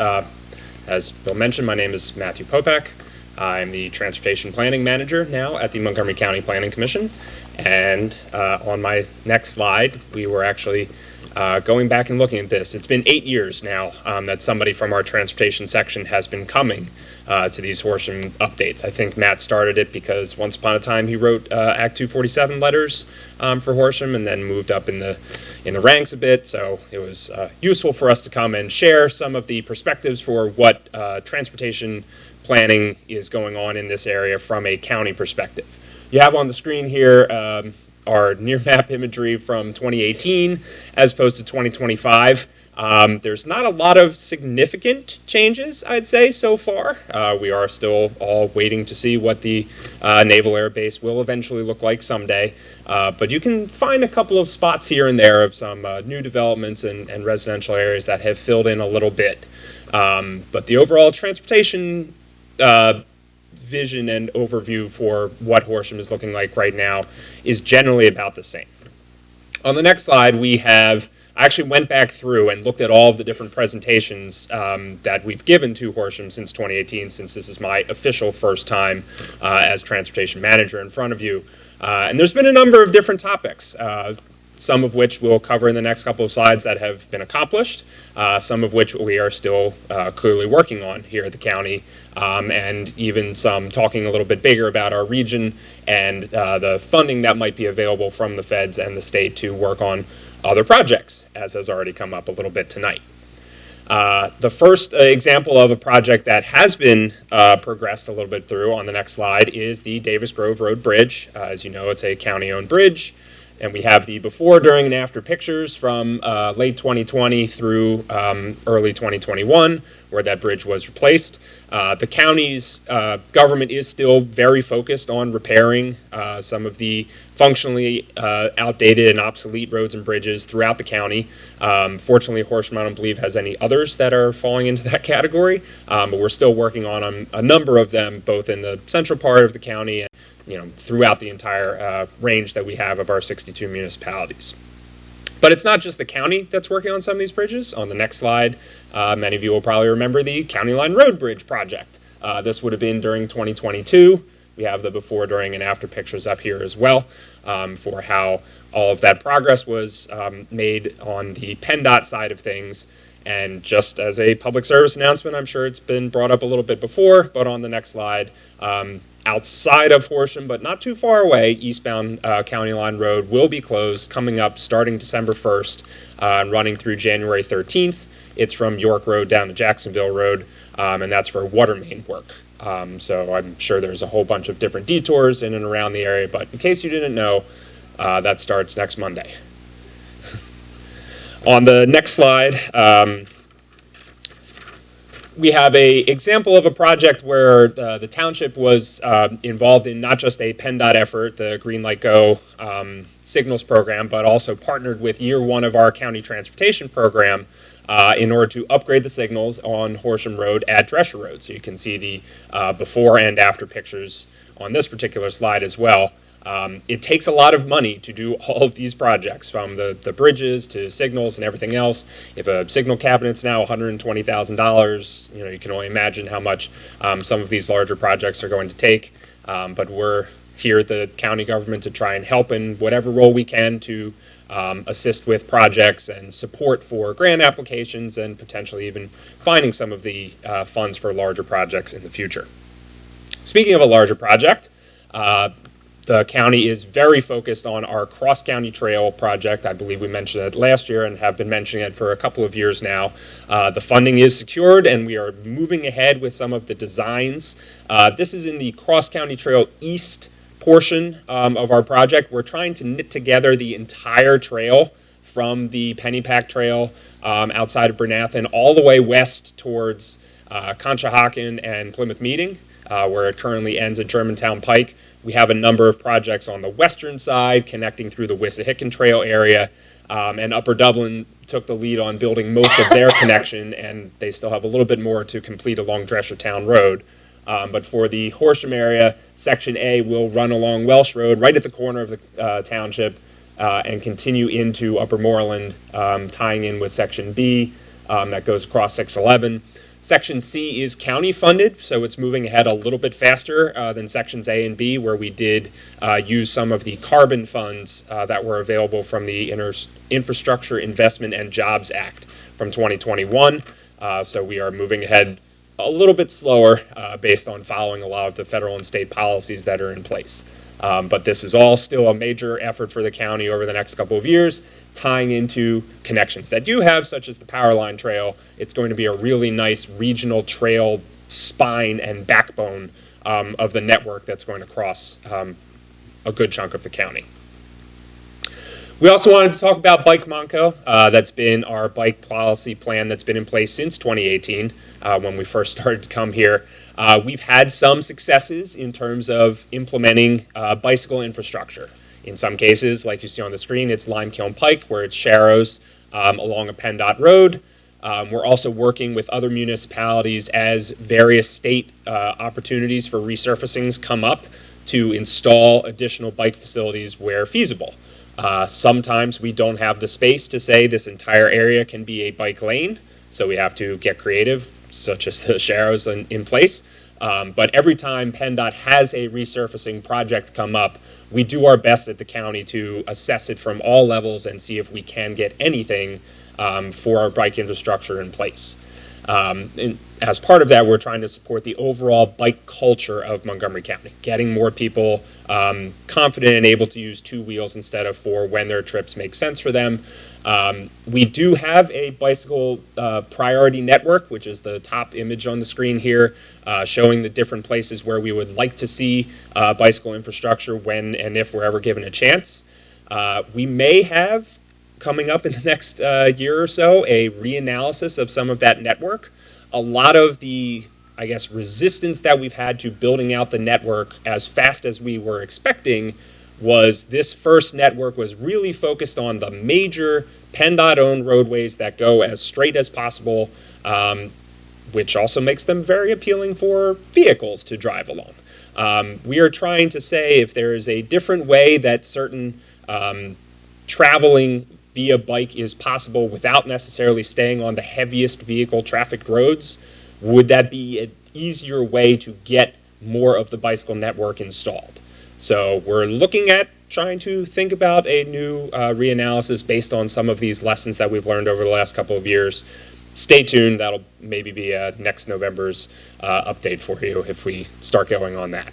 As Bill mentioned, my name is Matthew Popak. I'm the Transportation Planning Manager now at the Montgomery County Planning Commission. And on my next slide, we were actually going back and looking at this. It's been 8 years now that somebody from our transportation section has been coming to these Horsham updates. I think Matt started it because once upon a time he wrote Act 247 letters for Horsham and then moved up in the ranks a bit. So it was useful for us to come and share some of the perspectives for what transportation planning is going on in this area from a county perspective. You have on the screen here our near map imagery from 2018 as opposed to 2025. There's not a lot of significant changes, I'd say, so far. We are still all waiting to see what the Naval Air Base will eventually look like someday. But you can find a couple of spots here and there of some new developments and residential areas that have filled in a little bit. But the overall transportation vision and overview for what Horsham is looking like right now is generally about the same. On the next slide, I actually went back through and looked at all of the different presentations that we've given to Horsham since 2018, since this is my official first time as transportation manager in front of you. And there's been a number of different topics, some of which we'll cover in the next couple of slides that have been accomplished, some of which we are still clearly working on here at the county, and even some talking a little bit bigger about our region and the funding that might be available from the feds and the state to work on other projects, as has already come up a little bit tonight. The first example of a project that has been progressed a little bit through on the next slide is the Davis Grove Road Bridge. As you know, it's a county-owned bridge. And we have the before, during, and after pictures from late 2020 through early 2021, where that bridge was replaced. The county's government is still very focused on repairing some of the functionally outdated and obsolete roads and bridges throughout the county. Fortunately, Horsham, I don't believe, has any others that are falling into that category, but we're still working on a number of them, both in the central part of the county and throughout the entire range that we have of our 62 municipalities. But it's not just the county that's working on some of these bridges. On the next slide, many of you will probably remember the County Line Road Bridge project. This would have been during 2022. We have the before, during, and after pictures up here as well for how all of that progress was made on the PennDOT side of things. And just as a public service announcement, I'm sure it's been brought up a little bit before, but on the next slide, outside of Horsham, but not too far away, eastbound County Line Road will be closed coming up starting December 1st and running through January 13th. It's from York Road down to Jacksonville Road, and that's for water main work. So I'm sure there's a whole bunch of different detours in and around the area, but in case you didn't know, that starts next Monday. On the next slide, we have a example of a project where the township was involved in not just a PennDOT effort, the Green Light Go signals program, but also partnered with year one of our county transportation program in order to upgrade the signals on Horsham Road at Drescher Road. So you can see the before and after pictures on this particular slide as well. It takes a lot of money to do all of these projects, from the bridges to signals and everything else. If a signal cabinet's now $120,000, you can only imagine how much some of these larger projects are going to take. But we're here at the county government to try and help in whatever role we can to assist with projects and support for grant applications and potentially even finding some of the funds for larger projects in the future. Speaking of a larger project, the county is very focused on our cross-county trail project. I believe we mentioned it last year and have been mentioning it for a couple of years now. The funding is secured and we are moving ahead with some of the designs. This is in the cross-county trail east portion of our project. We're trying to knit together the entire trail from the Pennypack Trail outside of Bernathen all the way west towards Conshohocken and Plymouth Meeting, where it currently ends at Germantown Pike. We have a number of projects on the western side connecting through the Wissahickon Trail area, and Upper Dublin took the lead on building most of their connection, and they still have a little bit more to complete along Dreshertown Road. But for the Horsham area, Section A will run along Welsh Road right at the corner of the township and continue into Upper Moreland, tying in with Section B that goes across 611. Section C is county funded, so it's moving ahead a little bit faster than Sections A and B, where we did use some of the carbon funds that were available from the Infrastructure Investment and Jobs Act from 2021. So we are moving ahead a little bit slower based on following a lot of the federal and state policies that are in place. But this is all still a major effort for the county over the next couple of years, tying into connections that do have, such as the Powerline Trail. It's going to be a really nice regional trail spine and backbone of the network that's going to cross a good chunk of the county. We also wanted to talk about Bike Monco. That's been our bike policy plan that's been in place since 2018 when we first started to come here. We've had some successes in terms of implementing bicycle infrastructure. In some cases, like you see on the screen, it's Limekiln Pike, where it's Sharrows along a PennDOT road. We're also working with other municipalities as various state opportunities for resurfacings come up to install additional bike facilities where feasible. Sometimes we don't have the space to say this entire area can be a bike lane, so we have to get creative, such as the Sharrows in place. But every time PennDOT has a resurfacing project come up, we do our best at the county to assess it from all levels and see if we can get anything for our bike infrastructure in place. And as part of that, we're trying to support the overall bike culture of Montgomery County, getting more people confident and able to use two wheels instead of four when their trips make sense for them. We do have a bicycle priority network, which is the top image on the screen here, showing the different places where we would like to see bicycle infrastructure when and if we're ever given a chance. We may have, coming up in the next year or so, a reanalysis of some of that network. A lot of the, I guess, resistance that we've had to building out the network as fast as we were expecting was this first network was really focused on the major PennDOT-owned roadways that go as straight as possible, which also makes them very appealing for vehicles to drive along. We are trying to say if there is a different way that certain traveling via bike is possible without necessarily staying on the heaviest vehicle trafficked roads, would that be an easier way to get more of the bicycle network installed? So we're looking at trying to think about a new reanalysis based on some of these lessons that we've learned over the last couple of years. stay tuned. That'll maybe be next November's update for you if we start going on that.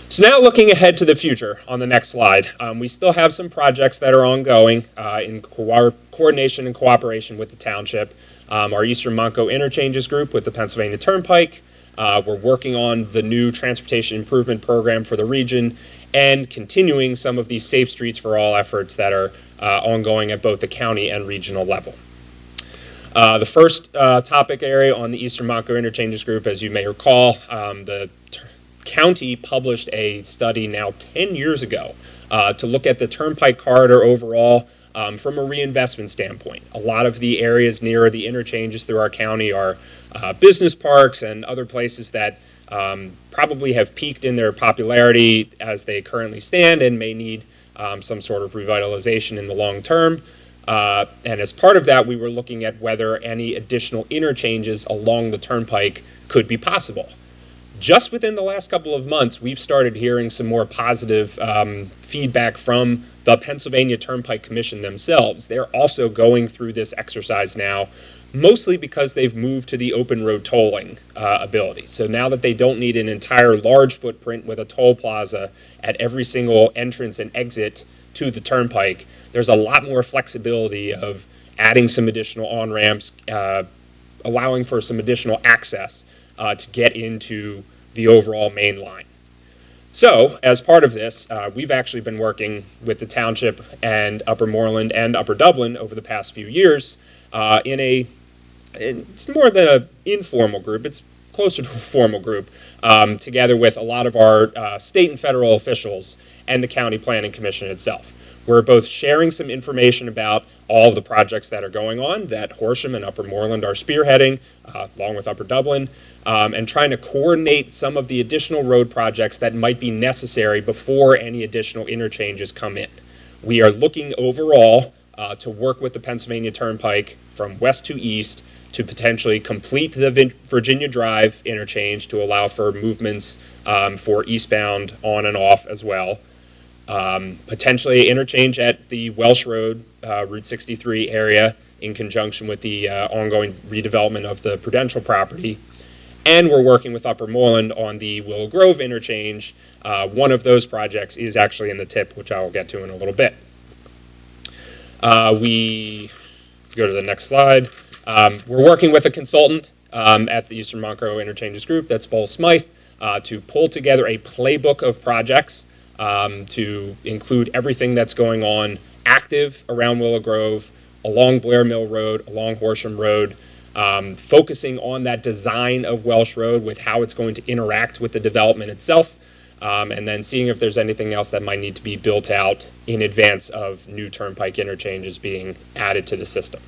So now looking ahead to the future on the next slide, we still have some projects that are ongoing in coordination and cooperation with the township. Our Eastern Monco Interchanges Group with the Pennsylvania Turnpike. We're working on the new transportation improvement program for the region and continuing some of these Safe Streets for All efforts that are ongoing at both the county and regional level. The first topic area on the Eastern Monco Interchanges Group, as you may recall, the county published a study now 10 years ago to look at the turnpike corridor overall from a reinvestment standpoint. A lot of the areas near the interchanges through our county are business parks and other places that probably have peaked in their popularity as they currently stand and may need some sort of revitalization in the long term. And as part of that, we were looking at whether any additional interchanges along the turnpike could be possible. Just within the last couple of months, we've started hearing some more positive feedback from the Pennsylvania Turnpike Commission themselves. They're also going through this exercise now, mostly because they've moved to the open road tolling ability. So now that they don't need an entire large footprint with a toll plaza at every single entrance and exit to the turnpike, there's a lot more flexibility of adding some additional on-ramps, allowing for some additional access to get into the overall main line. So, as part of this, we've actually been working with the township and Upper Moreland and Upper Dublin over the past few years it's more than an informal group, it's closer to a formal group, together with a lot of our state and federal officials and the County Planning Commission itself. We're both sharing some information about all of the projects that are going on that Horsham and Upper Moreland are spearheading, along with Upper Dublin, and trying to coordinate some of the additional road projects that might be necessary before any additional interchanges come in. We are looking overall to work with the Pennsylvania Turnpike from west to east to potentially complete the Virginia Drive interchange to allow for movements for eastbound on and off as well. Potentially interchange at the Welsh Road, Route 63 area in conjunction with the ongoing redevelopment of the Prudential property. And we're working with Upper Moreland on the Willow Grove interchange. One of those projects is actually in the tip, which I will get to in a little bit. If you go to the next slide, we're working with a consultant at the Eastern Monco Interchanges Group, that's Bowles Smythe, to pull together a playbook of projects to include everything that's going on active around Willow Grove, along Blair Mill Road, along Horsham Road, focusing on that design of Welsh Road with how it's going to interact with the development itself, and then seeing if there's anything else that might need to be built out in advance of new turnpike interchanges being added to the system.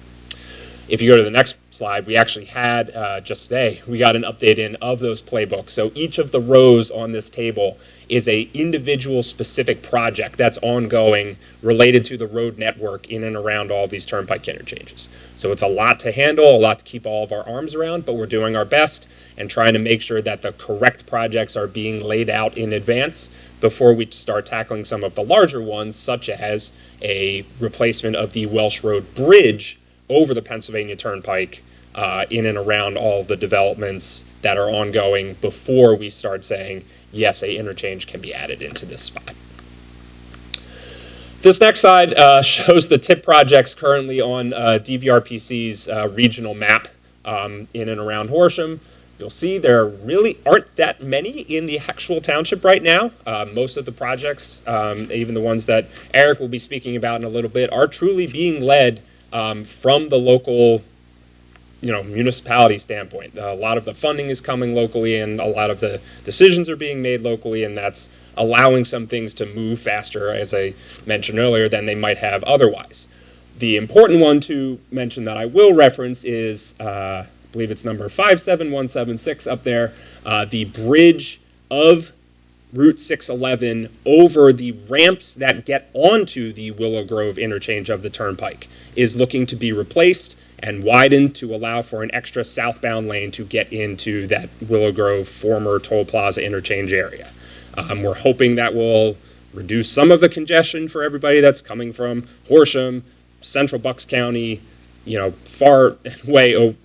If you go to the next slide, we actually had, just today, we got an update in of those playbooks. So each of the rows on this table is a individual specific project that's ongoing related to the road network in and around all these turnpike interchanges. So it's a lot to handle, a lot to keep all of our arms around, but we're doing our best and trying to make sure that the correct projects are being laid out in advance before we start tackling some of the larger ones, such as a replacement of the Welsh Road Bridge over the Pennsylvania Turnpike in and around all the developments that are ongoing before we start saying, yes, a interchange can be added into this spot. This next slide shows the TIP projects currently on DVRPC's regional map in and around Horsham. You'll see there really aren't that many in the actual township right now. Most of the projects, even the ones that Eric will be speaking about in a little bit, are truly being led from the local, municipality standpoint. A lot of the funding is coming locally and a lot of the decisions are being made locally, and that's allowing some things to move faster, as I mentioned earlier, than they might have otherwise. The important one to mention that I will reference is, I believe it's number 57176 up there, the bridge of Route 611 over the ramps that get onto the Willow Grove interchange of the turnpike is looking to be replaced and widened to allow for an extra southbound lane to get into that Willow Grove former toll plaza interchange area. We're hoping that will reduce some of the congestion for everybody that's coming from Horsham, Central Bucks County, far and away,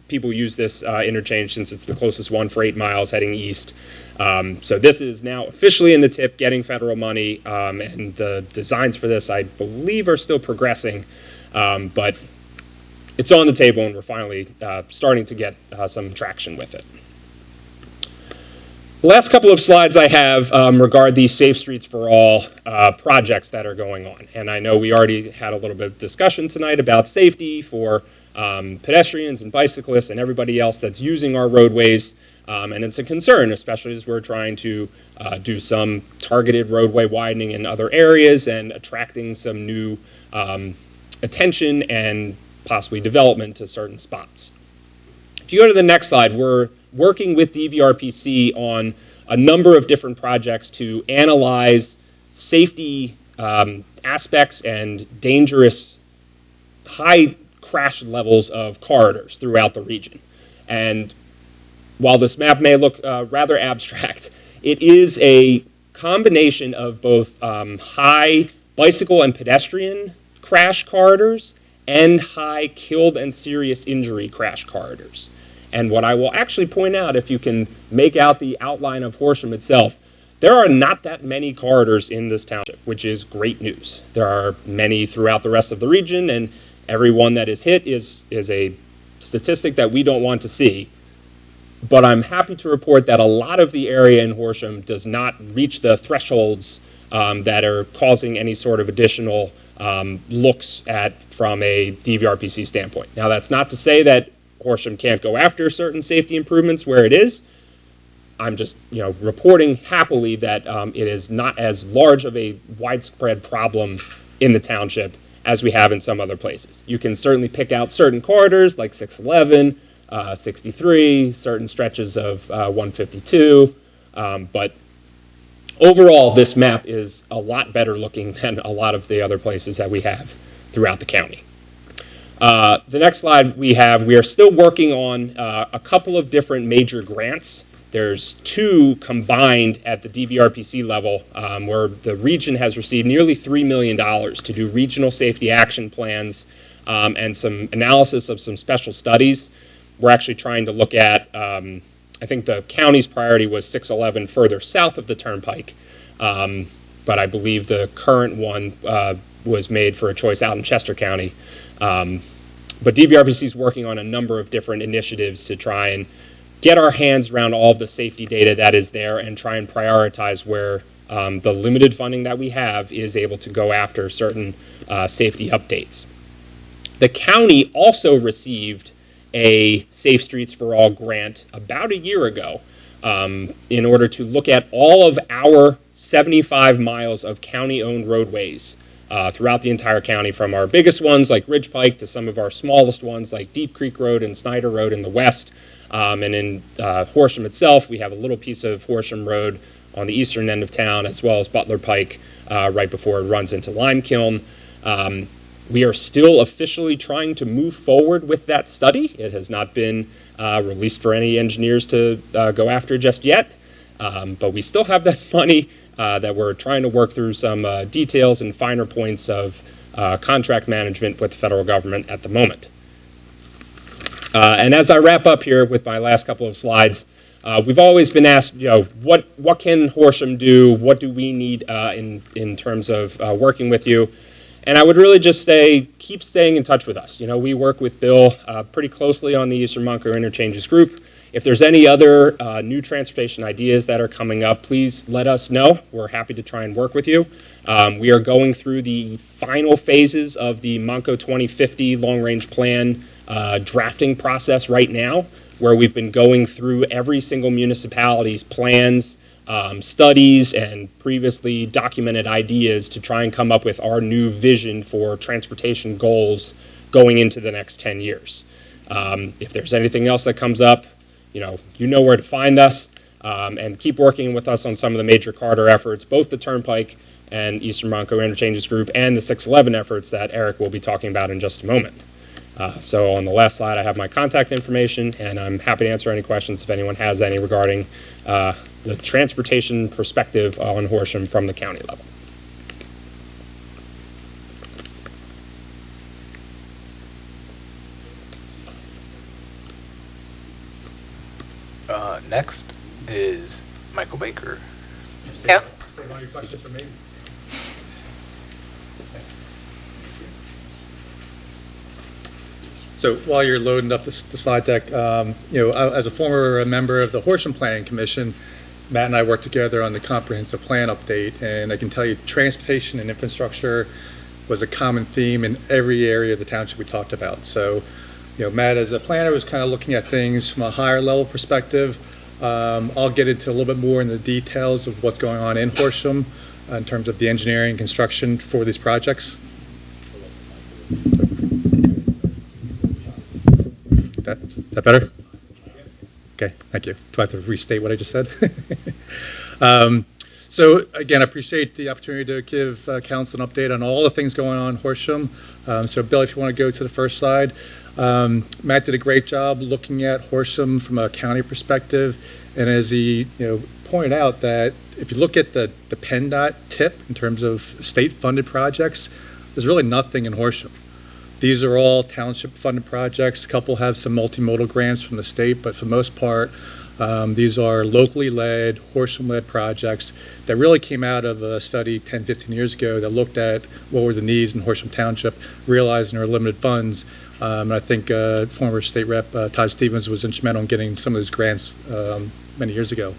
people use this interchange since it's the closest one for 8 miles heading east. So this is now officially in the tip, getting federal money, and the designs for this, I believe, are still progressing, but it's on the table, and we're finally starting to get some traction with it. The last couple of slides I have regard these Safe Streets for All projects that are going on. And I know we already had a little bit of discussion tonight about safety for pedestrians and bicyclists and everybody else that's using our roadways. And it's a concern, especially as we're trying to do some targeted roadway widening in other areas and attracting some new attention and possibly development to certain spots. If you go to the next slide, we're working with DVRPC on a number of different projects to analyze safety aspects and dangerous high crash levels of corridors throughout the region. And while this map may look rather abstract, it is a combination of both high bicycle and pedestrian crash corridors and high killed and serious injury crash corridors. And what I will actually point out, if you can make out the outline of Horsham itself, there are not that many corridors in this township, which is great news. There are many throughout the rest of the region, and every one that is hit is a statistic that we don't want to see. But I'm happy to report that a lot of the area in Horsham does not reach the thresholds that are causing any sort of additional looks at from a DVRPC standpoint. Now, that's not to say that Horsham can't go after certain safety improvements where it is. I'm just, reporting happily that it is not as large of a widespread problem in the township as we have in some other places. You can certainly pick out certain corridors like 611, 63, certain stretches of 152, but overall, this map is a lot better looking than a lot of the other places that we have throughout the county. The next slide we are still working on a couple of different major grants. There's 2 combined at the DVRPC level where the region has received nearly $3 million to do regional safety action plans and some analysis of some special studies. We're actually trying to look at, I think the county's priority was 611 further south of the turnpike, but I believe the current one was made for a choice out in Chester County. But DVRPC is working on a number of different initiatives to try and get our hands around all of the safety data that is there and try and prioritize where the limited funding that we have is able to go after certain safety updates. The county also received a Safe Streets for All grant about a year ago in order to look at all of our 75 miles of county-owned roadways throughout the entire county, from our biggest ones like Ridge Pike to some of our smallest ones like Deep Creek Road and Snyder Road in the west. And in Horsham itself, we have a little piece of Horsham Road on the eastern end of town, as well as Butler Pike right before it runs into Limekiln. We are still officially trying to move forward with that study. It has not been released for any engineers to go after just yet, but we still have that money that we're trying to work through some details and finer points of contract management with the federal government at the moment. And as I wrap up here with my last couple of slides, we've always been asked, what can Horsham do? What do we need in terms of working with you? And I would really just say, keep staying in touch with us. We work with Bill pretty closely on the Eastern Montclair Interchanges group. If there's any other new transportation ideas that are coming up, please let us know. We're happy to try and work with you. We are going through the final phases of the Monco 2050 long-range plan drafting process right now, where we've been going through every single municipality's plans, studies, and previously documented ideas to try and come up with our new vision for transportation goals going into the next 10 years. If there's anything else that comes up, you know where to find us, and keep working with us on some of the major corridor efforts, both the Turnpike and Eastern Montclair Interchanges Group and the 611 efforts that Eric will be talking about in just a moment. So on the last slide, I have my contact information, and I'm happy to answer any questions if anyone has any regarding the transportation perspective on Horsham from the county level. Thank next is Michael Baker. Yeah. So while you're loading up the slide deck, as a former member of the Horsham Planning Commission, Matt and I worked together on the comprehensive plan update, and I can tell you transportation and infrastructure was a common theme in every area of the township we talked about. So, Matt, as a planner, was kind of looking at things from a higher level perspective. I'll get into a little bit more in the details of what's going on in Horsham in terms of the engineering and construction for these projects. Is that better? Okay, thank you. Do I have to restate what I just said? So again, I appreciate the opportunity to give council an update on all the things going on in Horsham. So Bill, if you want to go to the first slide. Matt did a great job looking at Horsham from a county perspective. And as he pointed out, that if you look at the PennDOT tip in terms of state-funded projects, there's really nothing in Horsham. These are all township-funded projects. A couple have some multimodal grants from the state, but for the most part, these are locally led, Horsham-led projects that really came out of a study 10, 15 years ago that looked at what were the needs in Horsham Township, realizing there were limited funds. And I think former state rep Todd Stevens was instrumental in getting some of those grants many years ago.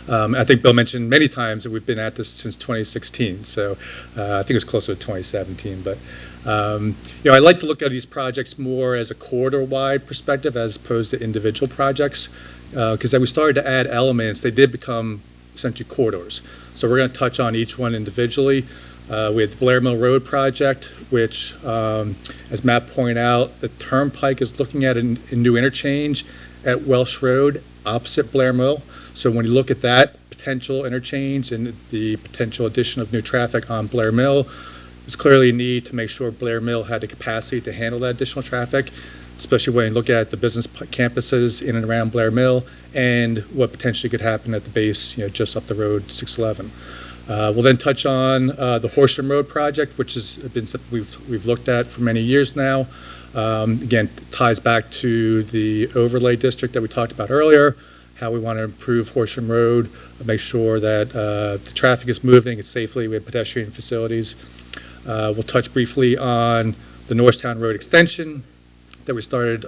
I think Bill mentioned many times that we've been at this since 2016, so I think it was closer to 2017. But I like to look at these projects more as a corridor-wide perspective as opposed to individual projects, because as we started to add elements, they did become essentially corridors. So we're going to touch on each one individually. We had the Blair Mill Road project, which, as Matt pointed out, the Turnpike is looking at a new interchange at Welsh Road opposite Blair Mill. So when you look at that potential interchange and the potential addition of new traffic on Blair Mill, there's clearly a need to make sure Blair Mill had the capacity to handle that additional traffic, especially when you look at the business campuses in and around Blair Mill and what potentially could happen at the base, just up the road, 611. We'll then touch on the Horsham Road project, which has been something we've looked at for many years now. Again, ties back to the overlay district that we talked about earlier, how we want to improve Horsham Road, make sure that the traffic is moving safely. We have pedestrian facilities. We'll touch briefly on the Norristown Road extension that we started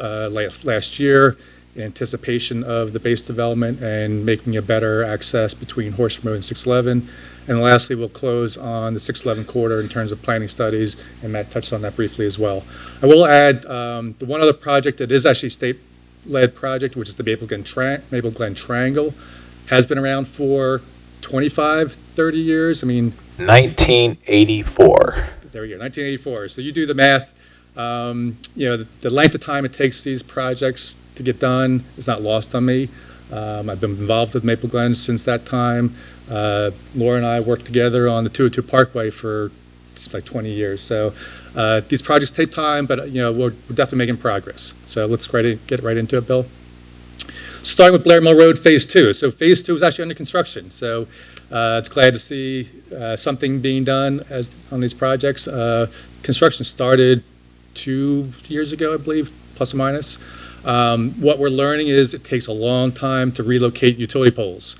last year in anticipation of the base development and making a better access between Horsham Road and 611. And lastly, we'll close on the 611 corridor in terms of planning studies, and Matt touched on that briefly as well. I will add the one other project that is actually state-led project, which is the Maple Glen Triangle, has been around for 25, 30 years. 1984. There we go, 1984. So you do the math. The length of time it takes these projects to get done is not lost on me. I've been involved with Maple Glen since that time. Laura and I worked together on the 202 Parkway for like 20 years. So these projects take time, but we're definitely making progress. So let's get right into it, Bill. Starting with Blair Mill Road Phase 2. So Phase 2 is actually under construction. So it's glad to see something being done on these projects. Construction started 2 years ago, I believe, plus or minus. What we're learning is it takes a long time to relocate utility poles.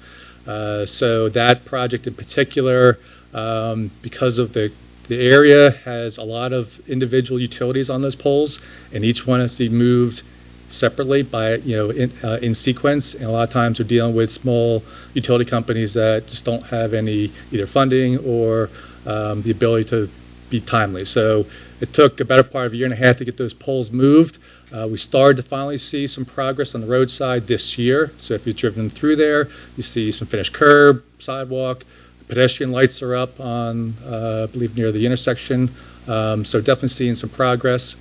So that project in particular, because of the area has a lot of individual utilities on those poles, and each one has to be moved separately by in sequence. And a lot of times we're dealing with small utility companies that just don't have any either funding or the ability to be timely. So it took a better part of a year and a half to get those poles moved. We started to finally see some progress on the roadside this year. So if you've driven through there, you see some finished curb, sidewalk, pedestrian lights are up on, I believe, near the intersection. So definitely seeing some progress.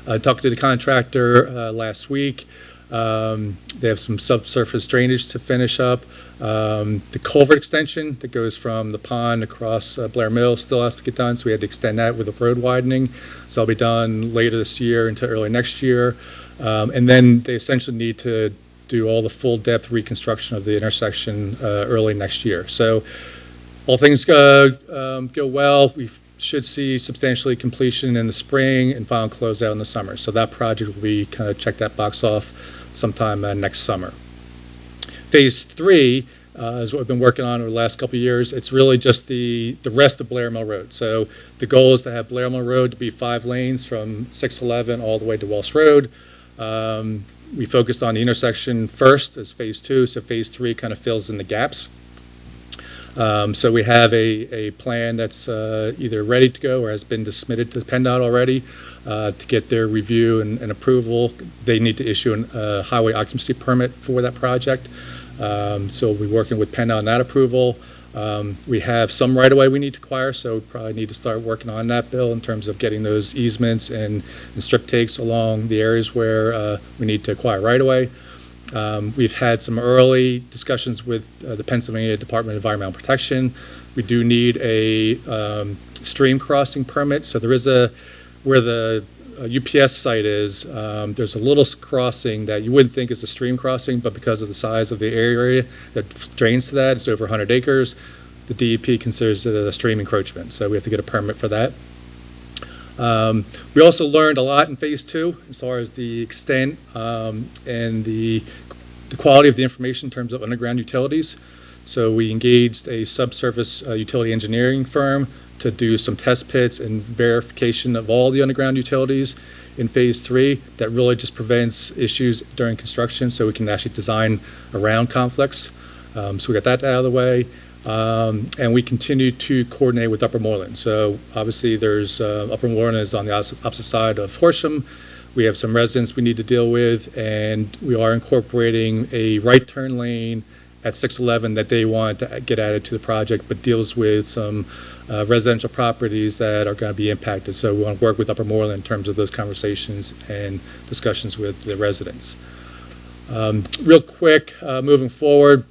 I talked to the contractor last week. They have some subsurface drainage to finish up. The culvert extension that goes from the pond across Blair Mill still has to get done, so we had to extend that with a road widening. So that'll be done later this year into early next year. And then they essentially need to do all the full depth reconstruction of the intersection early next year. So all things go well. We should see substantially completion in the spring and final closeout in the summer. So that project will be kind of check that box off sometime next summer. Phase 3 is what we've been working on over the last couple of years. It's really just the rest of Blair Mill Road. So the goal is to have Blair Mill Road to be 5 lanes from 611 all the way to Welsh Road. We focused on the intersection first as Phase 2, so Phase 3 kind of fills in the gaps. So we have a plan that's either ready to go or has been submitted to PennDOT already to get their review and approval. They need to issue a highway occupancy permit for that project. So we'll be working with PennDOT on that approval. We have some right-of-way we need to acquire, so we probably need to start working on that, Bill, in terms of getting those easements and strip takes along the areas where we need to acquire right-of-way. We've had some early discussions with the Pennsylvania Department of Environmental Protection. We do need a stream crossing permit. So there is where the UPS site is, there's a little crossing that you wouldn't think is a stream crossing, but because of the size of the area that drains to that, it's over 100 acres, the DEP considers it a stream encroachment. So we have to get a permit for that. We also learned a lot in Phase 2 as far as the extent and the quality of the information in terms of underground utilities. So we engaged a subsurface utility engineering firm to do some test pits and verification of all the underground utilities in Phase 3. That really just prevents issues during construction, so we can actually design around conflicts. So we got that out of the way. And we continue to coordinate with Upper Moreland. So obviously there's Upper Moreland is on the opposite side of Horsham. We have some residents we need to deal with, and we are incorporating a right turn lane at 611 that they want to get added to the project, but deals with some residential properties that are going to be impacted. So we want to work with Upper Moreland in terms of those conversations and discussions with the residents. Real quick, moving forward,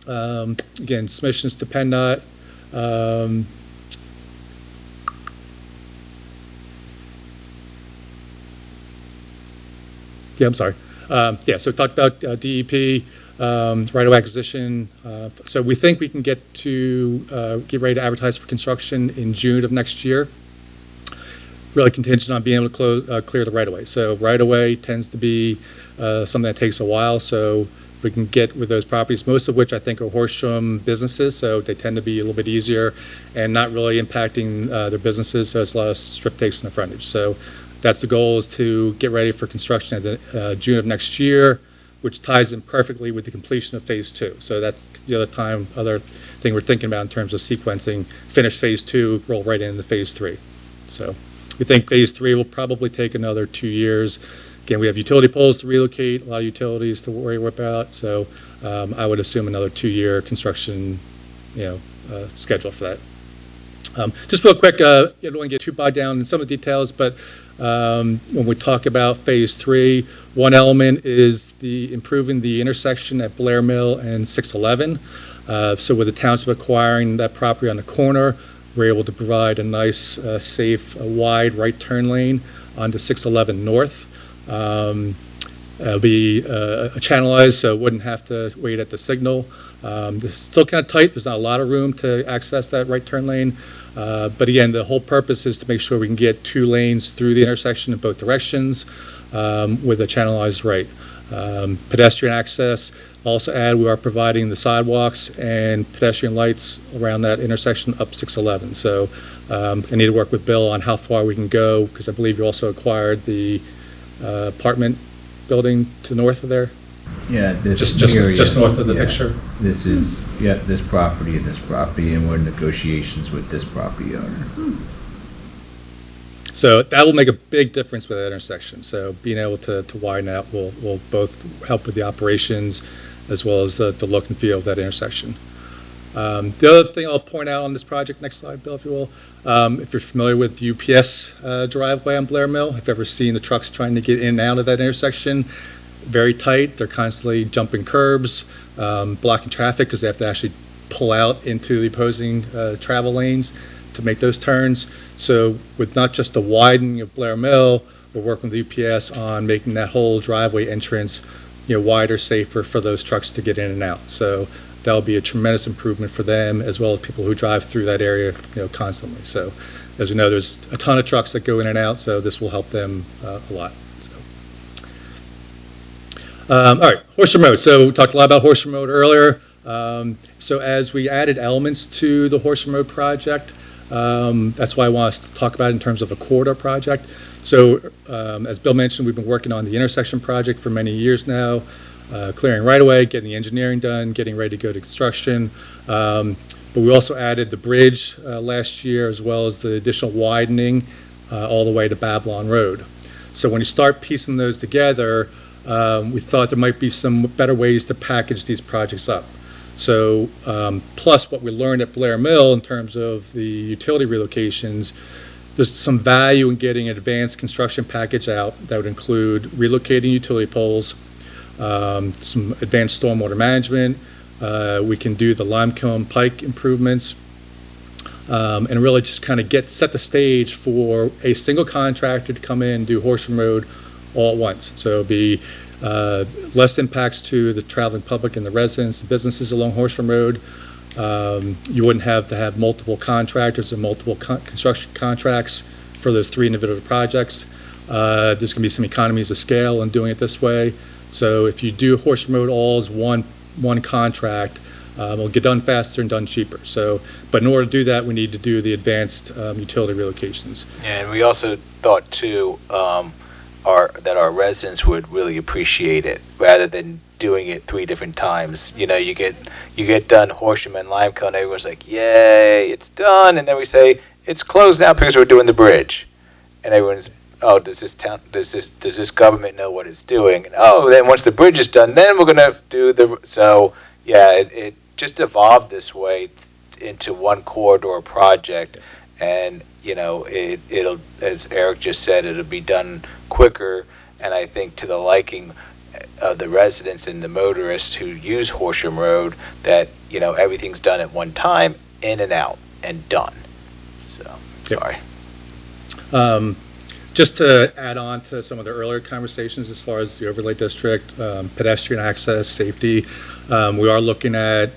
again, submissions to PennDOT. Yeah, I'm sorry. So we talked about DEP, right-of-way acquisition. So we think we can get ready to advertise for construction in June of next year. Really contingent on being able to clear the right-of-way. So right-of-way tends to be something that takes a while. So we can get with those properties, most of which I think are Horsham businesses, so they tend to be a little bit easier and not really impacting their businesses, so it's a lot of strip takes in the frontage. So that's the goal, is to get ready for construction at the June of next year, which ties in perfectly with the completion of Phase 2. So that's the other thing we're thinking about in terms of sequencing, finish Phase 2, roll right into Phase 3. So we think Phase 3 will probably take another 2 years. Again, we have utility poles to relocate, a lot of utilities to worry about, so I would assume another 2-year construction, schedule for that. Just real quick, I don't want to get too bogged down in some of the details, but when we talk about Phase 3, one element is improving the intersection at Blair Mill and 611. So with the township acquiring that property on the corner, we're able to provide a nice, safe, wide right turn lane onto 611 North. It'll be channelized, so it wouldn't have to wait at the signal. It's still kind of tight. There's not a lot of room to access that right turn lane. But again, the whole purpose is to make sure we can get 2 lanes through the intersection in both directions with a channelized right. Pedestrian access. Also add, we are providing the sidewalks and pedestrian lights around that intersection up 611. So I need to work with Bill on how far we can go, because I believe you also acquired the apartment building to the north of there. Yeah, Just north of the picture. This is, this property and this property, and we're in negotiations with this property owner. So that will make a big difference with that intersection. So being able to widen out will both help with the operations as well as the look and feel of that intersection. The other thing I'll point out on this project, next slide, Bill, if you will, if you're familiar with the UPS driveway on Blair Mill, if you've ever seen the trucks trying to get in and out of that intersection, very tight. They're constantly jumping curbs, blocking traffic because they have to actually pull out into the opposing travel lanes to make those turns. So with not just the widening of Blair Mill, we're working with UPS on making that whole driveway entrance, wider, safer for those trucks to get in and out. So that'll be a tremendous improvement for them as well as people who drive through that area, constantly. So as we know, there's a ton of trucks that go in and out, so this will help them a lot. All right, Horsham Road. So we talked a lot about Horsham Road earlier. So as we added elements to the Horsham Road project, that's why I want us to talk about it in terms of a corridor project. So as Bill mentioned, we've been working on the intersection project for many years now, clearing right-of-way, getting the engineering done, getting ready to go to construction. But we also added the bridge last year, as well as the additional widening all the way to Babylon Road. So when you start piecing those together, we thought there might be some better ways to package these projects up. So plus what we learned at Blair Mill in terms of the utility relocations, there's some value in getting an advanced construction package out that would include relocating utility poles, some advanced stormwater management. We can do the limecone pike improvements, and really just kind of set the stage for a single contractor to come in and do Horsham Road all at once. So it'll be less impacts to the traveling public and the residents and businesses along Horsham Road. You wouldn't have to have multiple contractors and multiple construction contracts for those 3 individual projects. There's going to be some economies of scale in doing it this way. So if you do Horsham Road all as one contract, it'll get done faster and done cheaper. So, but in order to do that, we need to do the advanced utility relocations. And we also thought too, that our residents would really appreciate it rather than doing it 3 different times. You know, you get done Horsham and Limecone, everyone's like, yay, it's done. And then we say, it's closed now because we're doing the bridge. And everyone's, oh, does this government know what it's doing? And, oh, then once the bridge is done, then we're going to do so yeah, it just evolved this way into one corridor project. And, you know, it'll, as Eric just said, it'll be done quicker, and I think to the liking of the residents and the motorists who use Horsham Road, that, you know, everything's done at one time, in and out, and done. So, sorry. Just to add on to some of the earlier conversations as far as the overlay district, pedestrian access, safety, we are looking at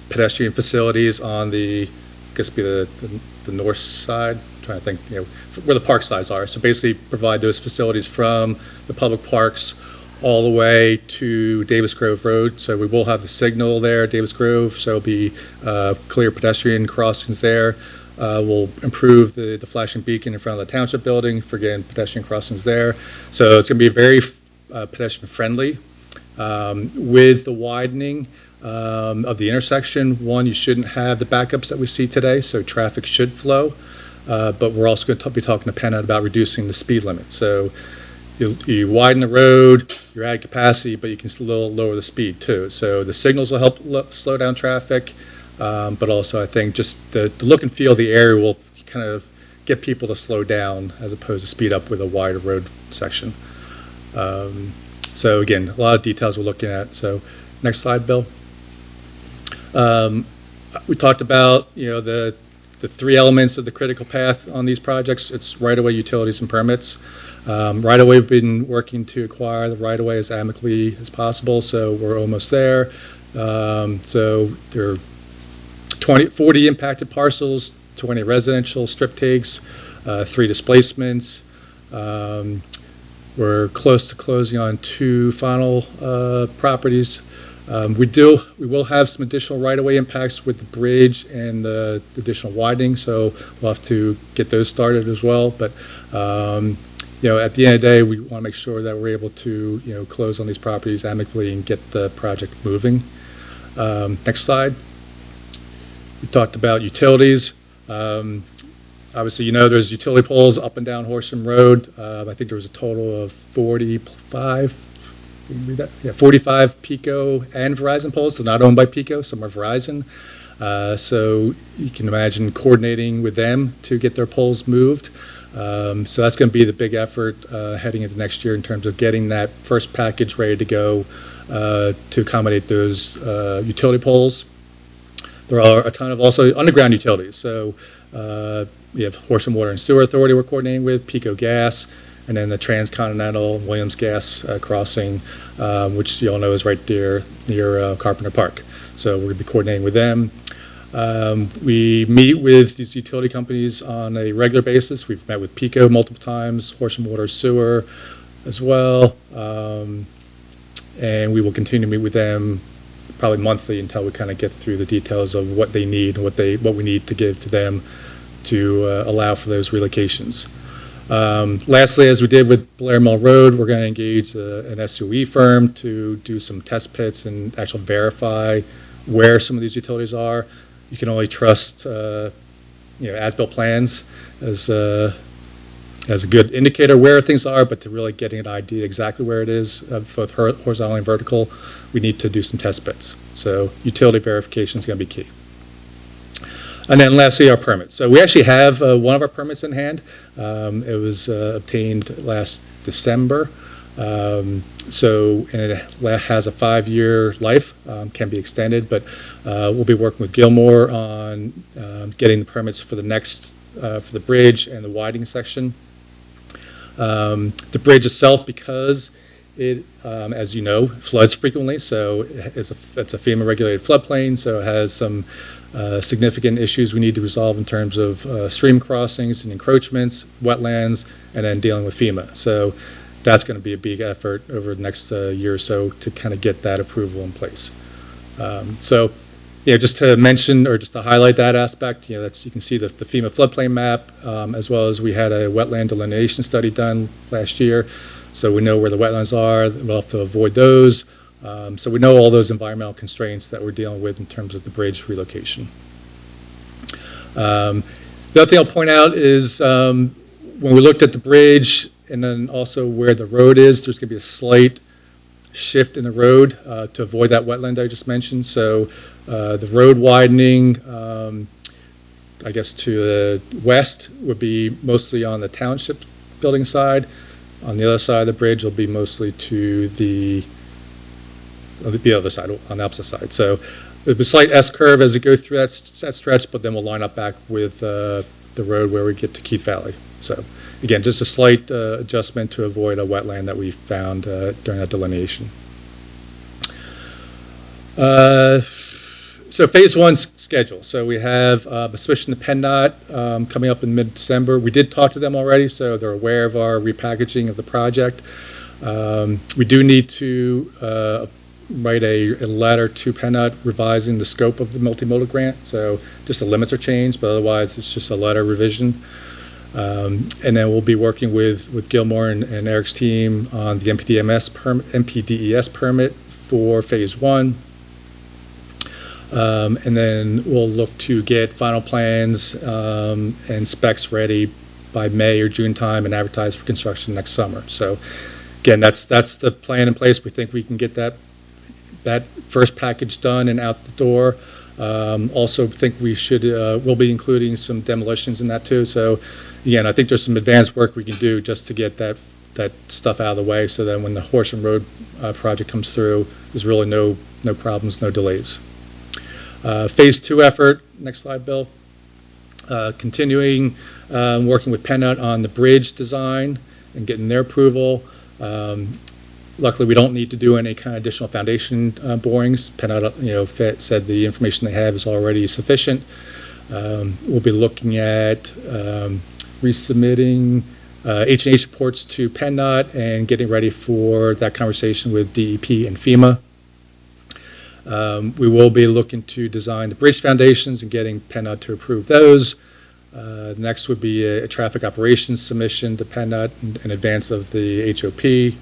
pedestrian facilities on the, I guess be the north side. I'm trying to think, you know, where the park sides are. So basically provide those facilities from the public parks all the way to Davis Grove Road. So we will have the signal there, Davis Grove, so it'll be clear pedestrian crossings there. We'll improve the flashing beacon in front of the township building for getting pedestrian crossings there. So it's going to be very pedestrian friendly. With the widening of the intersection, one, you shouldn't have the backups that we see today, so traffic should flow. But we're also going to be talking to PennDOT about reducing the speed limit. So you widen the road, you add capacity, but you can still lower the speed too. So the signals will help slow down traffic. But also I think just the look and feel of the area will kind of get people to slow down as opposed to speed up with a wider road section. So again, a lot of details we're looking at. So next slide, Bill. We talked about, you know, the 3 elements of the critical path on these projects. It's right-of-way, utilities, and permits. Right-of-way, we've been working to acquire the right-of-way as amicably as possible, so we're almost there. So there are 40 impacted parcels, 20 residential strip takes, 3 displacements. We're close to closing on 2 final properties. We will have some additional right-of-way impacts with the bridge and the additional widening, so we'll have to get those started as well. But you know, at the end of the day, we want to make sure that we're able to, you know, close on these properties amicably and get the project moving. Next slide. We talked about utilities. Obviously, you know, there's utility poles up and down Horsham Road. I think there was a total of 45 Pico and Verizon poles. They're not owned by Pico, some are Verizon. So you can imagine coordinating with them to get their poles moved. So that's going to be the big effort heading into next year in terms of getting that first package ready to go to accommodate those utility poles. There are a ton of also underground utilities. So we have Horsham Water and Sewer Authority we're coordinating with, Pico Gas, and then the Transcontinental Williams Gas crossing, which you all know is right there near Carpenter Park. So we're going to be coordinating with them. We meet with these utility companies on a regular basis. We've met with Pico multiple times, Horsham Water Sewer as well. And we will continue to meet with them probably monthly until we kind of get through the details of what they need and what we need to give to them to allow for those relocations. Lastly, as we did with Blair Mill Road, we're going to engage an SOE firm to do some test pits and actually verify where some of these utilities are. You can only trust as-built plans as a good indicator where things are, but to really getting an idea exactly where it is, both horizontal and vertical, we need to do some test bits. So utility verification is going to be key. And then lastly, our permits. So we actually have one of our permits in hand. It was obtained last December. And it has a 5-year life, can be extended, but we'll be working with Gilmore on getting the permits for the next, for the bridge and the widening section. The bridge itself, because it, as you know, floods frequently, so it's a FEMA-regulated floodplain, so it has some significant issues we need to resolve in terms of stream crossings and encroachments, wetlands, and then dealing with FEMA. So that's going to be a big effort over the next year or so to kind of get that approval in place. Just to mention or just to highlight that aspect, you can see the FEMA floodplain map, as well as we had a wetland delineation study done last year. So we know where the wetlands are, we'll have to avoid those. So we know all those environmental constraints that we're dealing with in terms of the bridge relocation. The other thing I'll point out is when we looked at the bridge and then also where the road is, there's going to be a slight shift in the road to avoid that wetland I just mentioned. So the road widening, I guess to the west, would be mostly on the township building side. On the other side of the bridge, will be mostly to the other side, on the opposite side. So there'll be a slight S-curve as you go through that stretch, but then we'll line up back with the road where we get to Keith Valley. So again, just a slight adjustment to avoid a wetland that we found during that delineation. So phase one schedule. So we have a submission to PennDOT coming up in mid-December. We did talk to them already, so they're aware of our repackaging of the project. We do need to write a letter to PennDOT revising the scope of the multimodal grant. So just the limits are changed, but otherwise it's just a letter revision. And then we'll be working with Gilmore and Eric's team on the MPDES permit for phase one. And then we'll look to get final plans and specs ready by May or June time and advertise for construction next summer. So again, that's the plan in place. We think we can get that first package done and out the door. Also think we'll be including some demolitions in that too. So again, I think there's some advanced work we can do just to get that stuff out of the way, so then when the Horsham Road project comes through, there's really no problems, no delays. Phase two effort, next slide, Bill. Continuing working with PennDOT on the bridge design and getting their approval. Luckily, we don't need to do any kind of additional foundation borings. PennDOT, said the information they have is already sufficient. We'll be looking at resubmitting H&H reports to PennDOT and getting ready for that conversation with DEP and FEMA. We will be looking to design the bridge foundations and getting PennDOT to approve those. Next would be a traffic operations submission to PennDOT in advance of the HOP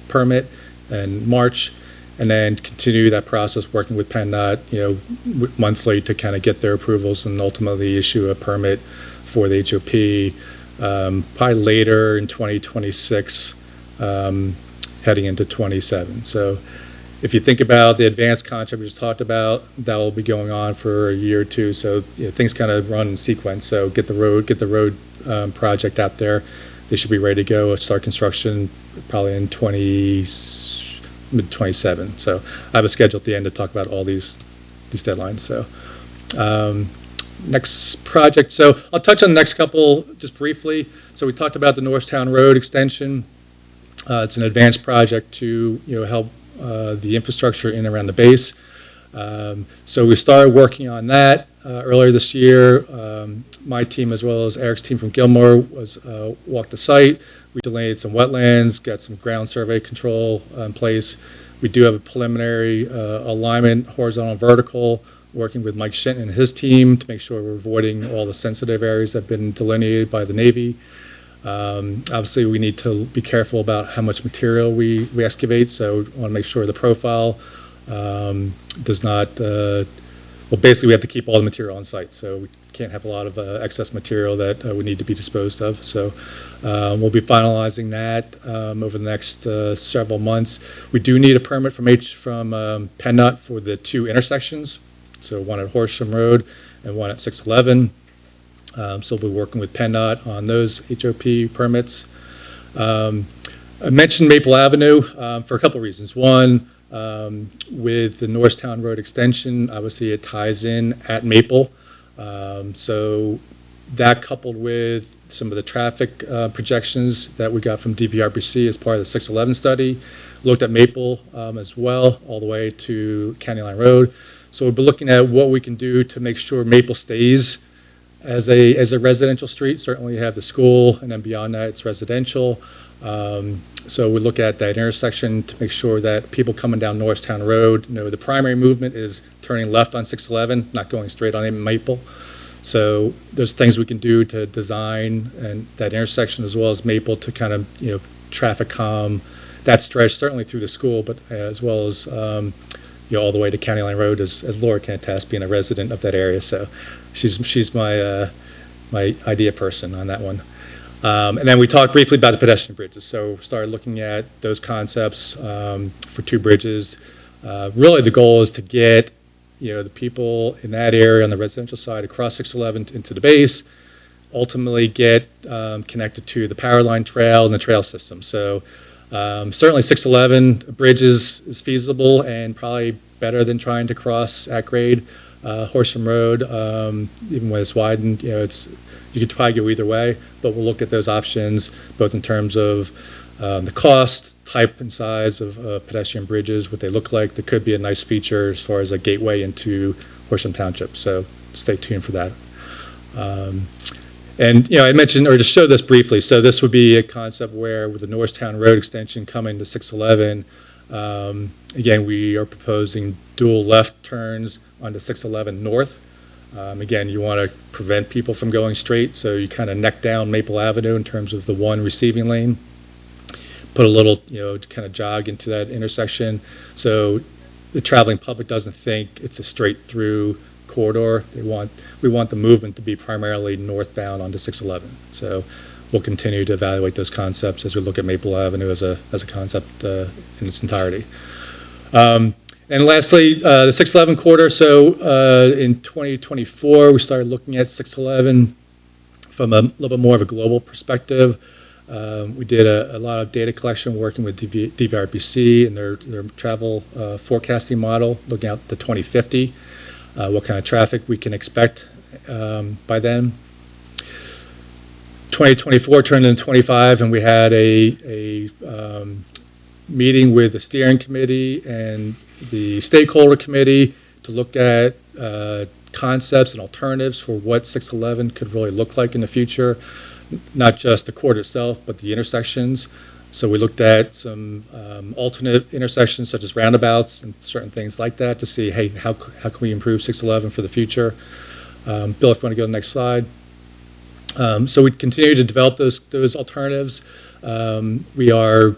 permit in March, and then continue that process working with PennDOT, monthly to kind of get their approvals and ultimately issue a permit for the HOP probably later in 2026, heading into 27. So if you think about the advanced contract we just talked about, that will be going on for a year or two. So things kind of run in sequence. So get the road project out there. They should be ready to go. Start construction probably in mid-27. So I have a schedule at the end to talk about all these deadlines. So next project. So I'll touch on the next couple just briefly. So we talked about the Norristown Road extension. It's an advanced project to help the infrastructure in and around the base. So we started working on that earlier this year. My team, as well as Eric's team from Gilmore, walked the site. We delineated some wetlands, got some ground survey control in place. We do have a preliminary alignment, horizontal and vertical, working with Mike Shinton and his team to make sure we're avoiding all the sensitive areas that have been delineated by the Navy. Obviously, we need to be careful about how much material we excavate, so we want to make sure the profile does not, well, basically we have to keep all the material on site, so we can't have a lot of excess material that would need to be disposed of. So we'll be finalizing that over the next several months. We do need a permit from PennDOT for the 2 intersections, so one at Horsham Road and one at 611. So we'll be working with PennDOT on those HOP permits. I mentioned Maple Avenue for a couple of reasons. One, with the Norristown Road extension, obviously it ties in at Maple. So that coupled with some of the traffic projections that we got from DVRBC as part of the 611 study, looked at Maple as well, all the way to County Line Road. So we'll be looking at what we can do to make sure Maple stays as a residential street. Certainly you have the school, and then beyond that it's residential. So we look at that intersection to make sure that people coming down Norristown Road know the primary movement is turning left on 611, not going straight on Maple. So there's things we can do to design and that intersection as well as Maple to kind of, traffic calm that stretch, certainly through the school, but as well as, all the way to County Line Road, as Laura can attest, being a resident of that area. So she's my idea person on that one. And then we talked briefly about the pedestrian bridges. So started looking at those concepts for 2 bridges. Really the goal is to get the people in that area on the residential side across 611 into the base, ultimately get connected to the power line trail and the trail system. So certainly 611 bridges is feasible and probably better than trying to cross at grade Horsham Road, even when it's widened. You could probably go either way, but we'll look at those options both in terms of the cost, type and size of pedestrian bridges, what they look like. There could be a nice feature as far as a gateway into Horsham Township, so stay tuned for that. And I mentioned, or just showed this briefly, so this would be a concept where with the Norristown Road extension coming to 611, again, we are proposing dual left turns onto 611 North. Again, you want to prevent people from going straight, so you kind of neck down Maple Avenue in terms of the one receiving lane. Put a little, kind of jog into that intersection, so the traveling public doesn't think it's a straight through corridor. We want the movement to be primarily northbound onto 611. So we'll continue to evaluate those concepts as we look at Maple Avenue as a concept in its entirety. And lastly, the 611 corridor. So in 2024, we started looking at 611 from a little bit more of a global perspective. We did a lot of data collection working with DVRBC and their travel forecasting model, looking out to 2050, what kind of traffic we can expect by then. 2024 turned into 25, and we had a meeting with the steering committee and the stakeholder committee to look at concepts and alternatives for what 611 could really look like in the future, not just the corridor itself, but the intersections. So we looked at some alternate intersections such as roundabouts and certain things like that to see, hey, how can we improve 611 for the future? Bill, if you want to go to the next slide. So we continue to develop those alternatives. We are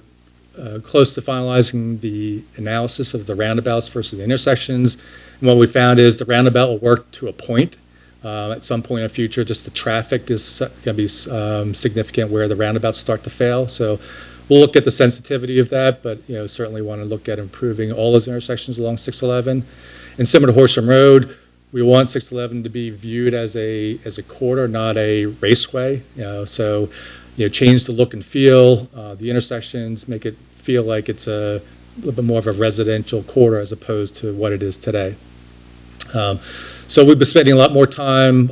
close to finalizing the analysis of the roundabouts versus the intersections. And what we found is the roundabout will work to a point. At some point in the future, just the traffic is going to be significant where the roundabouts start to fail. So we'll look at the sensitivity of that, but certainly want to look at improving all those intersections along 611. And similar to Horsham Road, we want 611 to be viewed as a corridor, not a raceway. So change the look and feel, the intersections, make it feel like it's a little bit more of a residential corridor as opposed to what it is today. So we've been spending a lot more time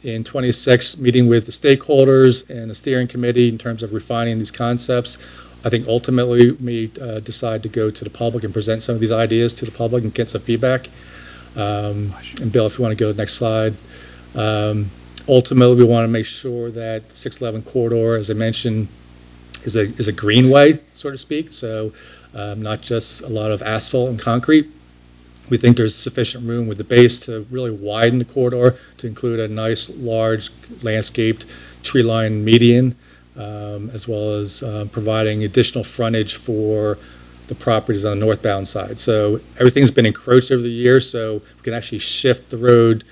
in 26 meeting with the stakeholders and the steering committee in terms of refining these concepts. I think ultimately we may decide to go to the public and present some of these ideas to the public and get some feedback. And Bill, if you want to go to the next slide. Ultimately, we want to make sure that the 611 corridor, as I mentioned, is a greenway, so to speak. So not just a lot of asphalt and concrete. We think there's sufficient room with the base to really widen the corridor to include a nice, large, landscaped, tree-lined median, as well as providing additional frontage for the properties on the northbound side. So everything's been encroached over the years, so we can actually shift the road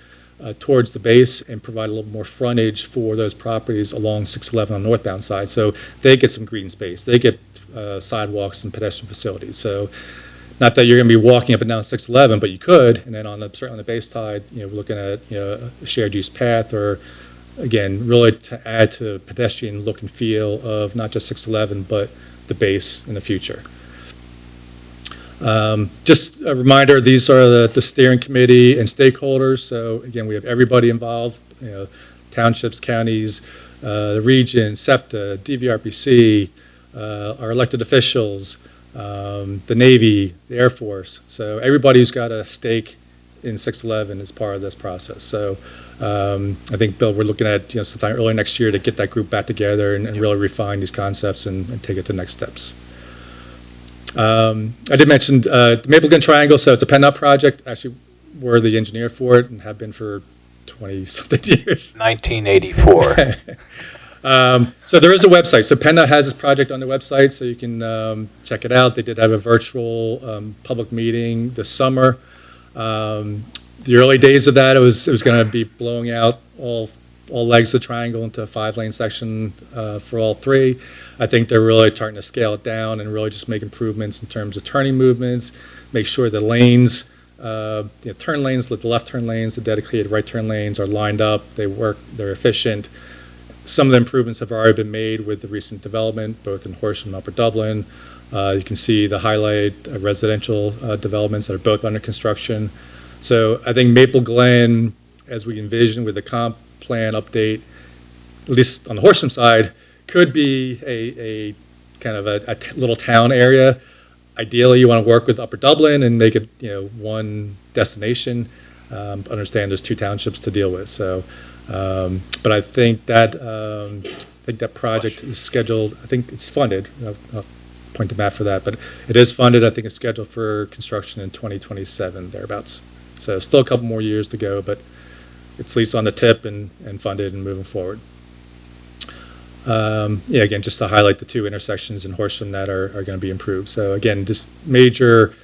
towards the base and provide a little more frontage for those properties along 611 on the northbound side. So they get some green space. They get sidewalks and pedestrian facilities. So not that you're going to be walking up and down 611, but you could. And then certainly on the base side, we're looking at a shared use path, or again, really to add to pedestrian look and feel of not just 611, but the base in the future. Just a reminder, these are the steering committee and stakeholders. So again, we have everybody involved, townships, counties, the region, SEPTA, DVRPC, our elected officials, the Navy, the Air Force. So everybody who's got a stake in 611 is part of this process. So I think, Bill, we're looking at sometime early next year to get that group back together and really refine these concepts and take it to the next steps. I did mention the Maple Glen Triangle, so it's a PennDOT project. Actually, we're the engineer for it and have been for 20-something years. 1984. So there is a website. So PennDOT has this project on their website, so you can check it out. They did have a virtual public meeting this summer. The early days of that, it was going to be blowing out all legs of the triangle into a 5-lane section for all three. I think they're really starting to scale it down and really just make improvements in terms of turning movements, make sure the lanes, turn lanes, the left turn lanes, the dedicated right turn lanes are lined up, they work, they're efficient. Some of the improvements have already been made with the recent development, both in Horsham and Upper Dublin. You can see the highlighted residential developments that are both under construction. So I think Maple Glen, as we envision with the comp plan update, at least on the Horsham side, could be a kind of a little town area. Ideally, you want to work with Upper Dublin and make it one destination. Understand there's 2 townships to deal with. So, but I think that project is scheduled. I think it's funded. I'll point to Matt for that, but it is funded. I think it's scheduled for construction in 2027 thereabouts. So still a couple more years to go, but it's at least on the tip and funded and moving forward. Again, just to highlight the 2 intersections in Horsham that are going to be improved. So again, just major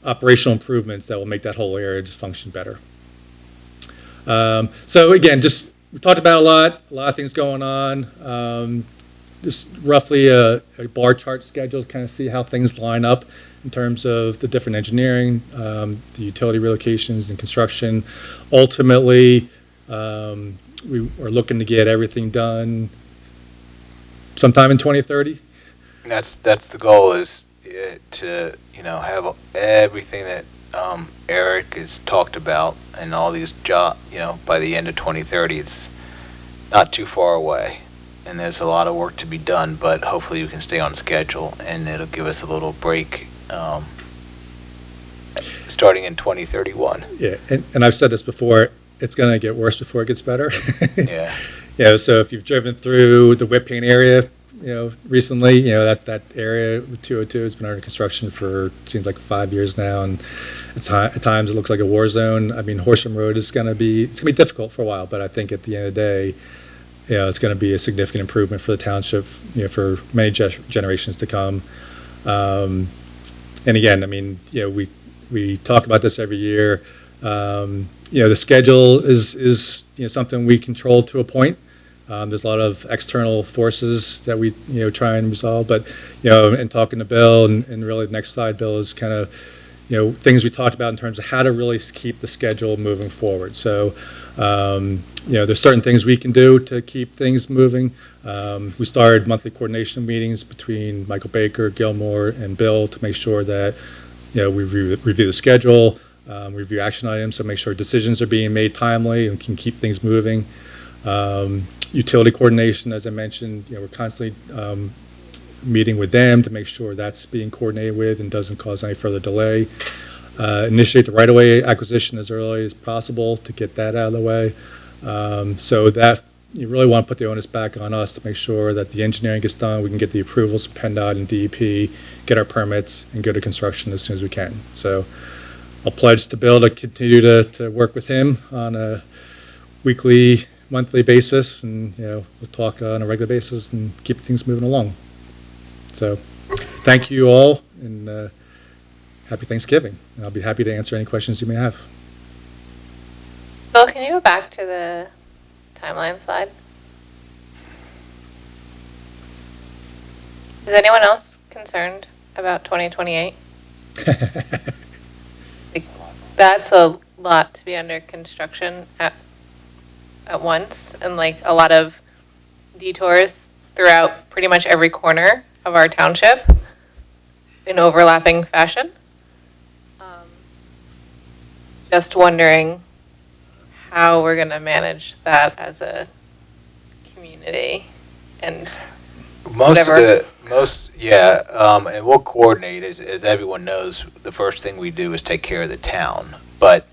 operational improvements that will make that whole area just function better. So again, just we talked about a lot of things going on. Just roughly a bar chart schedule to kind of see how things line up in terms of the different engineering, the utility relocations and construction. Ultimately, we are looking to get everything done sometime in 2030. That's the goal, is to have everything that Eric has talked about and all these jobs. By the end of 2030, it's not too far away, and there's a lot of work to be done. But hopefully, we can stay on schedule, and it'll give us a little break starting in 2031. Yeah, and I've said this before. It's going to get worse before it gets better. Yeah. So if you've driven through the Whip Paint area, recently, that area with 202 has been under construction for seems like 5 years now, and at times it looks like a war zone. I mean, Horsham Road is going to be difficult for a while, but I think at the end of the day, it's going to be a significant improvement for the township, for many generations to come. And again, I mean, we talk about this every year. The schedule is something we control to a point. There's a lot of external forces that we try and resolve, but in talking to Bill and really the next slide, Bill, is kind of things we talked about in terms of how to really keep the schedule moving forward. So there's certain things we can do to keep things moving. We started monthly coordination meetings between Michael Baker, Gilmore, and Bill to make sure that we review the schedule. Review action items, so make sure decisions are being made timely and can keep things moving. Utility coordination, as I mentioned, we're constantly meeting with them to make sure that's being coordinated with and doesn't cause any further delay. Initiate the right-of-way acquisition as early as possible to get that out of the way. So that you really want to put the onus back on us to make sure that the engineering gets done, we can get the approvals from PennDOT and DEP, get our permits, and go to construction as soon as we can. So I'll pledge to Bill to continue to work with him on a weekly, monthly basis, and we'll talk on a regular basis and keep things moving along. So thank you all, and happy Thanksgiving. And I'll be happy to answer any questions you may have. Bill, can you go back to the timeline slide? Is anyone else concerned about 2028? Like, that's a lot to be under construction at once, and like a lot of detours throughout pretty much every corner of our township in overlapping fashion. Just wondering how we're going to manage that as a community and whatever. And we'll coordinate. As everyone knows, the first thing we do is take care of the town. But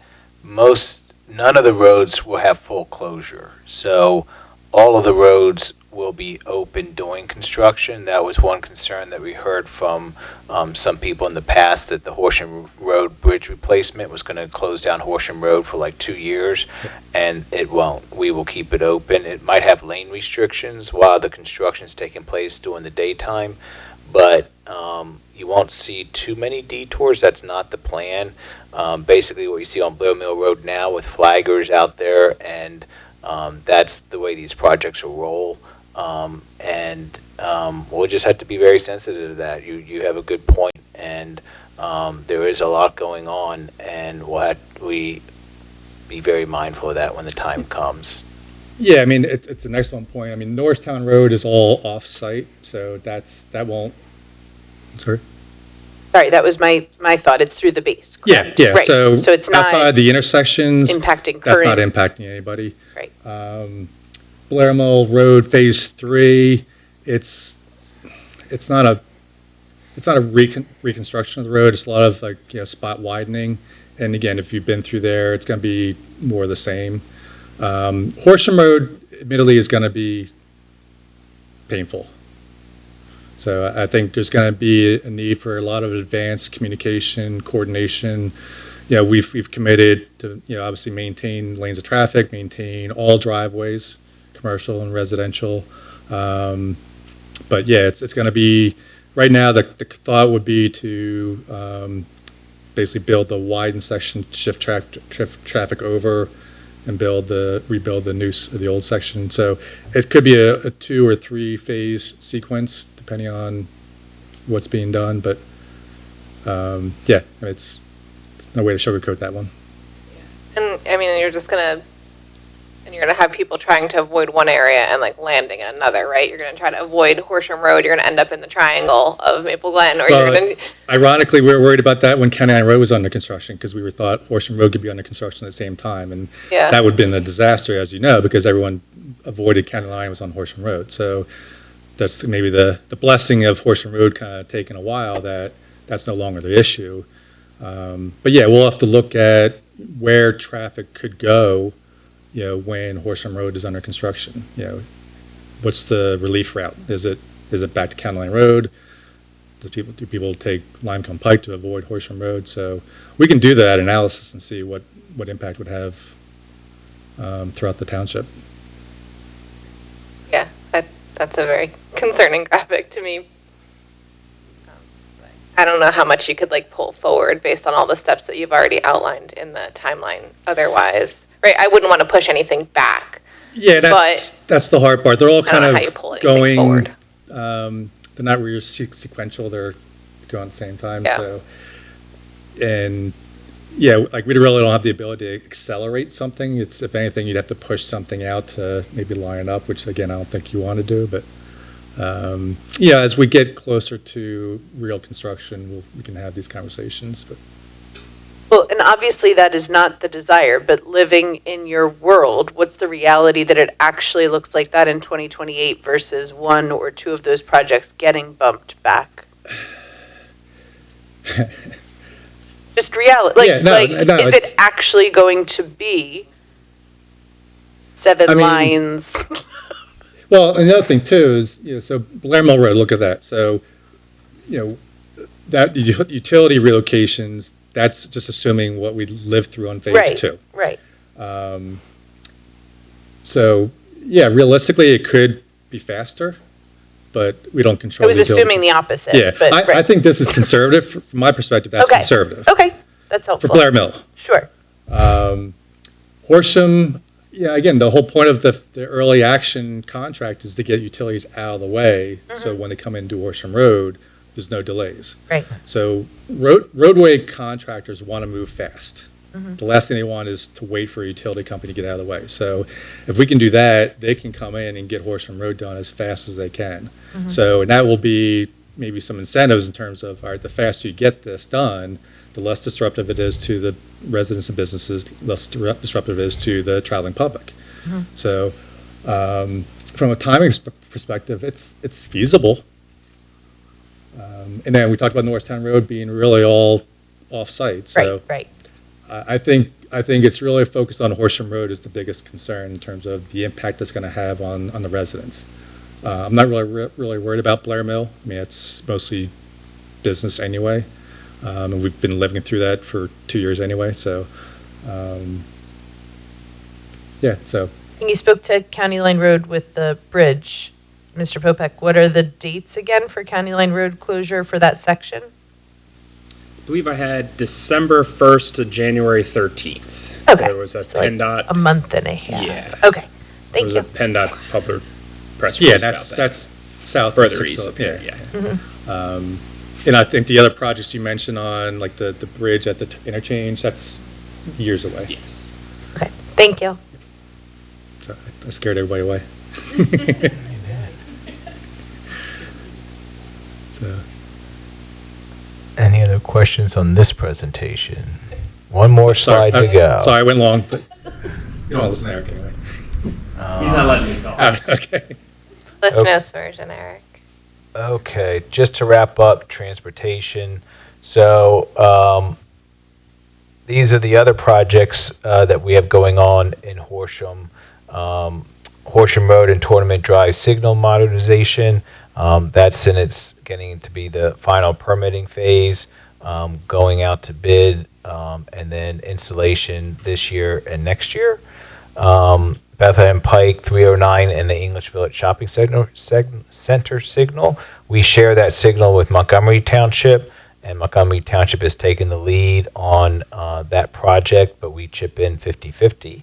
none of the roads will have full closure. So all of the roads will be open during construction. That was one concern that we heard from some people in the past, that the Horsham Road bridge replacement was going to close down Horsham Road for like 2 years, and it won't. We will keep it open. It might have lane restrictions while the construction is taking place during the daytime, but you won't see too many detours. That's not the plan. Basically what you see on Blair Mill Road now with flaggers out there, and that's the way these projects will roll. We'll just have to be very sensitive to that. You have a good point, and there is a lot going on, and we be very mindful of that when the time comes. Yeah, I mean, it's an excellent point. I mean, Norristown Road is all off-site, so that won't, sorry? Sorry, that was my thought. It's through the base. Correct? Yeah. Right. So it's not outside the intersections, impacting that's not current. impacting anybody. Right. Blair Mill Road Phase 3, it's not a reconstruction of the road. It's a lot of spot widening. And again, if you've been through there, it's going to be more of the same. Horsham Road, admittedly, is going to be painful. So I think there's going to be a need for a lot of advanced communication, coordination. We've committed to obviously maintain lanes of traffic, maintain all driveways, commercial and residential. But yeah, it's going to be, right now the thought would be to basically build the widened section, shift traffic over, and rebuild the old section. So it could be a 2 or 3 phase sequence depending on what's being done. But yeah, it's no way to sugarcoat that one. And I mean, you're gonna have people trying to avoid one area and like landing in another, right? You're gonna try to avoid Horsham Road. You're gonna end up in the triangle of Maple Glen, or you're gonna. Ironically, we were worried about that when County Line Road was under construction, because we thought Horsham Road could be under construction at the same time, and that would have been a disaster, as you know, because everyone avoided County Line was on Horsham Road. So that's maybe the blessing of Horsham Road kind of taking a while, that's no longer the issue. But yeah, we'll have to look at where traffic could go, when Horsham Road is under construction. What's the relief route? Is it back to County Line Road? Do people take Limecombe Pike to avoid Horsham Road? So we can do that analysis and see what impact would have throughout the township. Yeah, that's a very concerning graphic to me. I don't know how much you could like pull forward based on all the steps that you've already outlined in the timeline otherwise, right? I wouldn't want to push anything back. Yeah, that's the hard part. They're all kind of going forward. They're not really sequential, they're going at the same time. Yeah. So, and yeah, like we really don't have the ability to accelerate something. It's, if anything, you'd have to push something out to maybe line up, which again, I don't think you want to do, but yeah, as we get closer to real construction, we can have these conversations. But Well, and obviously that is not the desire, but living in your world, what's the reality that it actually looks like that in 2028 versus 1 or 2 of those projects getting bumped back? Just reality. Is it actually going to be 7 lines? Well, and the other thing too is, so Blair Mill Road, look at that. So, that utility relocations, that's just assuming what we lived through on phase two. Right. So, yeah, realistically, it could be faster, but we don't I control. was assuming the opposite. Yeah, but, I right. think this is conservative. From my perspective, that's Okay. conservative. Okay, that's For helpful. Blair Mill. Sure. Horsham, yeah, again, the whole point of the early action contract is to get utilities out of the way, so when they come into Horsham Road, there's no delays. Right. So roadway contractors want to move fast. The last thing they want is to wait for a utility company to get out of the way. So if we can do that, they can come in and get Horsham Road done as fast as they can. So, and that will be maybe some incentives in terms of, all right, the faster you get this done, the less disruptive it is to the residents and businesses, less disruptive it is to the traveling public. So from a timing perspective, it's feasible. And then we talked about Norristown Road being really all off-site. So Right. I think it's really focused on Horsham Road is the biggest concern in terms of the impact it's going to have on the residents. I'm not really worried about Blair Mill. I mean, it's mostly business anyway. And we've been living through that for 2 years anyway, so, yeah, so. And you spoke to County Line Road with the bridge. Mr. Popek, what are the dates again for County Line Road closure for that section? I believe I had December 1st to January 13th. Okay. There was a So like PennDOT. a month and a half. Yeah. Okay, thank you. There was a PennDOT public press Yeah, release about that. that's south. Further of east, Six- yeah. And I think the other projects you mentioned on, like the bridge at the interchange, that's years away. Yes. Okay, thank you. So I scared everybody away. So, Any other questions on this presentation? One more sorry, slide to go. Sorry, I went long, but you don't want to listen to Eric anyway. He's not letting me talk. Okay. Cliff Okay. Notes version, Eric. Okay, just to wrap up transportation. So these are the other projects that we have going on in Horsham. Horsham Road and Tournament Drive signal modernization. That's getting to be the final permitting phase, going out to bid, and then installation this year and next year. Bethlehem Pike 309 and the English Village Shopping Center signal. We share that signal with Montgomery Township, and Montgomery Township has taken the lead on that project, but we chip in 50-50.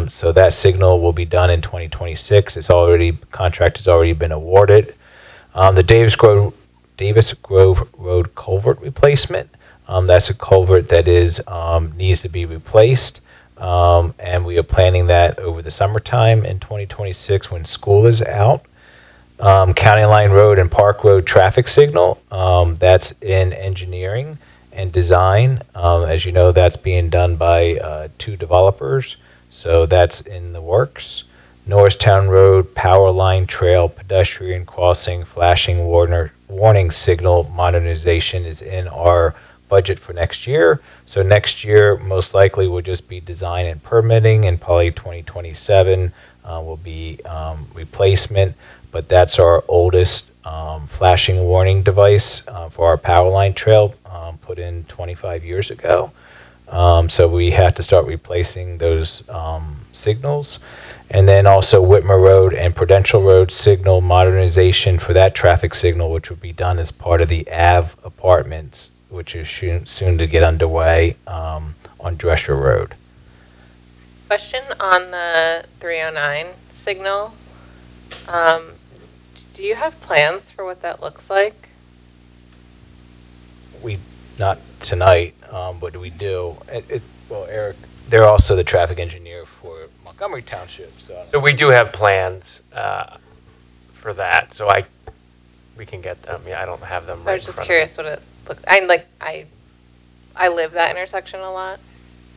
So that signal will be done in 2026. Contract has already been awarded. The Davis Grove Road culvert replacement. That's a culvert that needs to be replaced. And we are planning that over the summertime in 2026 when school is out. County Line Road and Park Road traffic signal, that's in engineering and design. As you know, that's being done by 2 developers, so that's in the works. Norristown Road power line trail pedestrian crossing flashing warning signal modernization is in our budget for next year. So next year, most likely, will just be design and permitting, and probably 2027 will be replacement. But that's our oldest flashing warning device for our power line trail, put in 25 years ago. So we had to start replacing those signals. And then also Whitmer Road and Prudential Road signal modernization for that traffic signal, which will be done as part of the Ave Apartments, which is soon to get underway on Drescher Road. Question on the 309 signal. Do you have plans for what that looks like? Not tonight, but we do. Well, Eric, they're also the traffic engineer for Montgomery Township, so. So we do have plans for that, so we can get them. Yeah, I don't have them right I in was just front of me. curious what it looked. I live that intersection a lot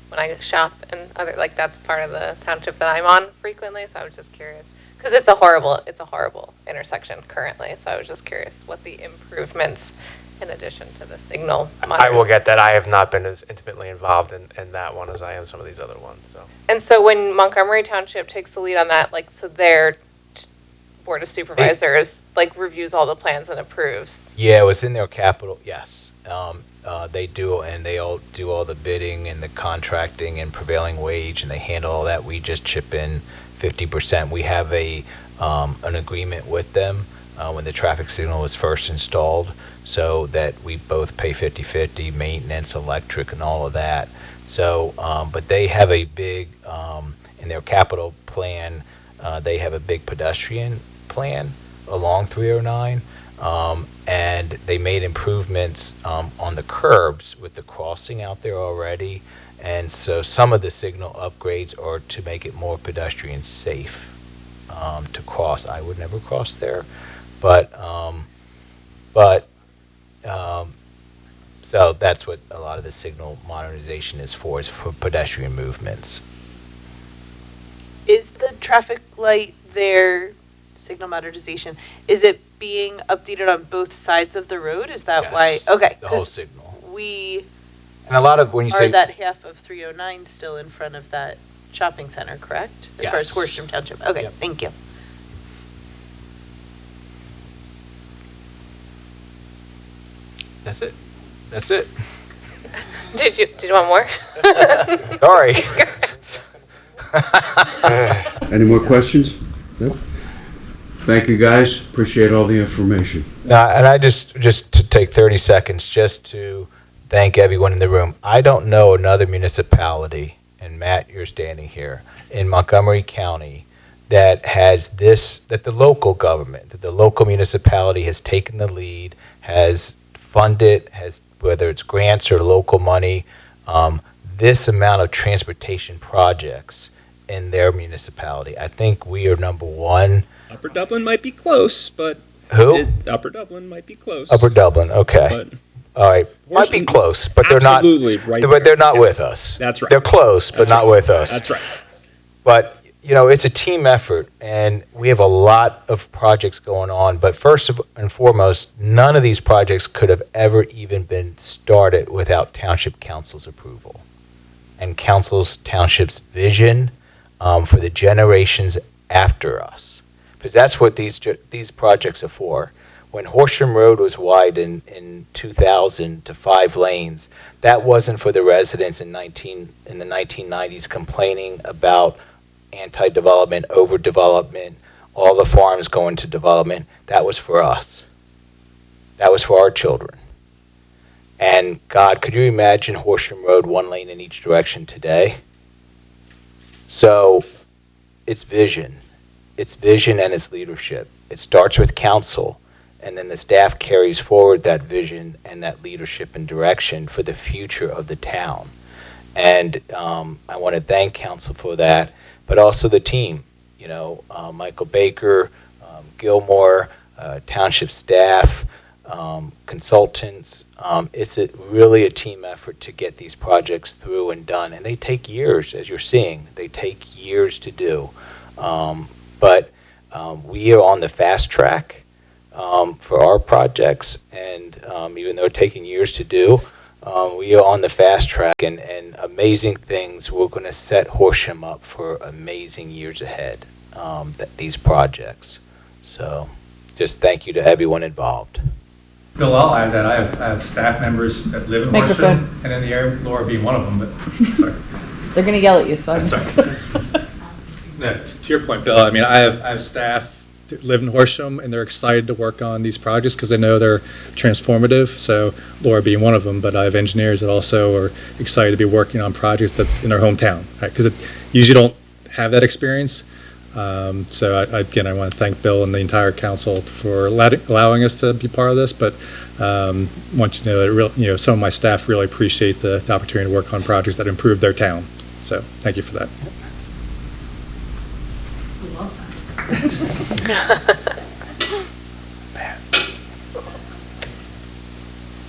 when I shop and that's part of the township that I'm on frequently. So I was just curious because it's a horrible intersection currently. So I was just curious what the improvements in addition to the signal. I will get that. I have not been as intimately involved in that one as I am some of these other ones. So And so when Montgomery Township takes the lead on that, so they're Board of Supervisors, like, reviews all the plans and approves. Yeah, it was in their capital, yes. They do, and they all do all the bidding and the contracting and prevailing wage, and they handle all that. We just chip in 50%. We have an agreement with them when the traffic signal was first installed, so that we both pay 50/50, maintenance, electric, and all of that. So, but they have a big, in their capital plan, they have a big pedestrian plan along 309. And they made improvements on the curbs with the crossing out there already. And so some of the signal upgrades are to make it more pedestrian safe to cross. I would never cross there, but so that's what a lot of the signal modernization is for pedestrian movements. Is the traffic light there, signal modernization, is it being updated on both sides of the road? Is that why? Okay. The whole 'cause signal. we And a lot of, when you are say. that half of 309 still in front of that shopping center, correct? As far as Yes. Horsham Township. Okay, Yep. thank you. That's it. That's it. Did you want more? Sorry. Any more questions? No? Thank you, guys. Appreciate all the information. And I just to take 30 seconds just to thank everyone in the room. I don't know another municipality, and Matt, you're standing here, in Montgomery County that has this, that the local government, that the local municipality has taken the lead, has funded, has, whether it's grants or local money, this amount of transportation projects in their municipality. I think we are number one. Upper Dublin might be close, but Who? Upper Dublin might be close. Upper Dublin, okay. But All right, might be Horsham- close, but they're not. Absolutely, right But they're not there. with Yes, us. that's right. They're close, but That's not right. with us. That's right. But, you know, it's a team effort, and we have a lot of projects going on. But first and foremost, none of these projects could have ever even been started without Township Council's approval and Township's vision for the generations after us. Because that's what these projects are for. When Horsham Road was widened in 2000 to 5 lanes, that wasn't for the residents in the 1990s complaining about anti-development, overdevelopment, all the farms going to development. That was for us. That was for our children. And God, could you imagine Horsham Road 1 lane in each direction today? So it's vision. It's vision and it's leadership. It starts with council, and then the staff carries forward that vision and that leadership and direction for the future of the town. And I want to thank council for that, but also the team, you know, Michael Baker, Gilmore, township staff, consultants. It's really a team effort to get these projects through and done, and they take years, as you're seeing. They take years to do. But we are on the fast track for our projects, and even though it's taking years to do, we are on the fast track, and amazing things. We're going to set Horsham up for amazing years ahead, these projects. So just thank you to everyone involved. Bill, I'll add that I have staff members that live in Microphone. Horsham and in the area, Laura being one of them, but, sorry. They're gonna yell at you, so I'm. Sorry. No, to your point, Bill, I mean, I have staff that live in Horsham, and they're excited to work on these projects because they know they're transformative, so Laura being one of them, but I have engineers that also are excited to be working on projects that in their hometown, right? Because usually don't have that experience. So again, I want to thank Bill and the entire council for allowing us to be part of this, but want you to know that some of my staff really appreciate the opportunity to work on projects that improve their town. So thank you for that.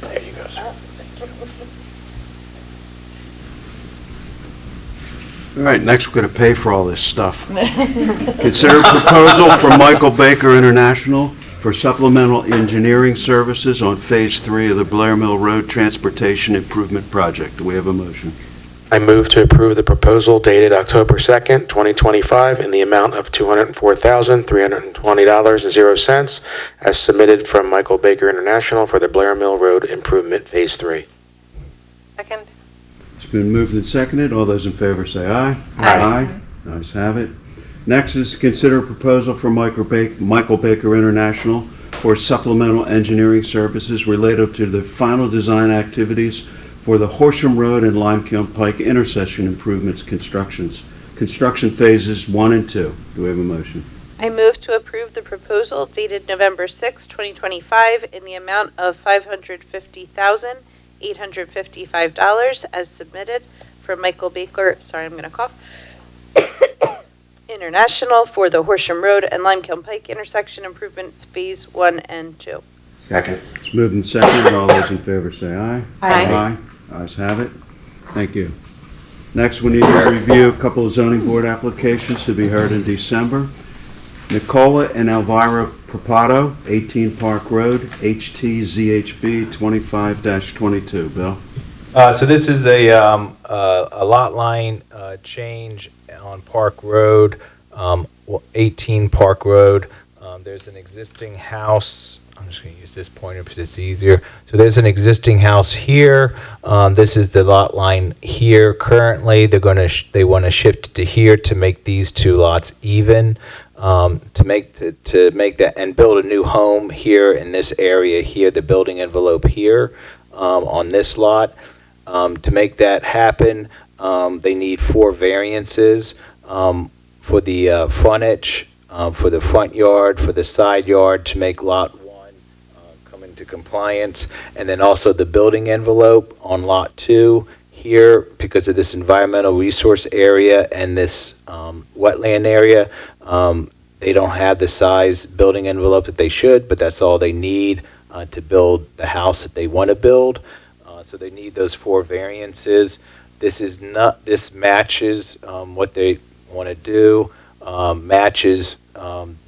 There you go, sir. All right, next we're going to pay for all this stuff. Consider proposal from Michael Baker International for supplemental engineering services on Phase 3 of the Blair Mill Road Transportation Improvement Project. Do we have a motion? I move to approve the proposal dated October 2nd, 2025, in the amount of $204,320.00 as submitted from Michael Baker International for the Blair Mill Road Improvement Phase 3. Second. It's been moved and seconded. All those in favor say aye. Aye. Ayes have it. Next is consider a proposal from Michael Baker International for supplemental engineering services related to the final design activities for the Horsham Road and Limekiln Pike intersection improvements construction phases 1 and 2. Do we have a motion? I move to approve the proposal dated November 6, 2025, in the amount of $550,855 as submitted from Michael Baker, International for the Horsham Road and Limekiln Pike intersection improvements Phase 1 and 2. Second. It's moved and seconded. All those in favor say aye. Aye. Ayes have it. Thank you. Next, we need to review a couple of zoning board applications to be heard in December. Nicola and Elvira Propato, 18 Park Road, HTZHB 25-22. Bill? So this is a lot line change on Park Road, 18 Park Road. There's an existing house. I'm just going to use this pointer because it's easier. So there's an existing house here. This is the lot line here. Currently, they want to shift it to here to make these two lots even. To make that and build a new home here in this area here, the building envelope here on this lot. To make that happen, they need 4 variances for the frontage, for the front yard, for the side yard to make lot 1 come into compliance, and then also the building envelope on lot 2 here because of this environmental resource area and this wetland area. They don't have the size building envelope that they should, but that's all they need to build the house that they want to build. So they need those 4 variances. This matches what they want to do, matches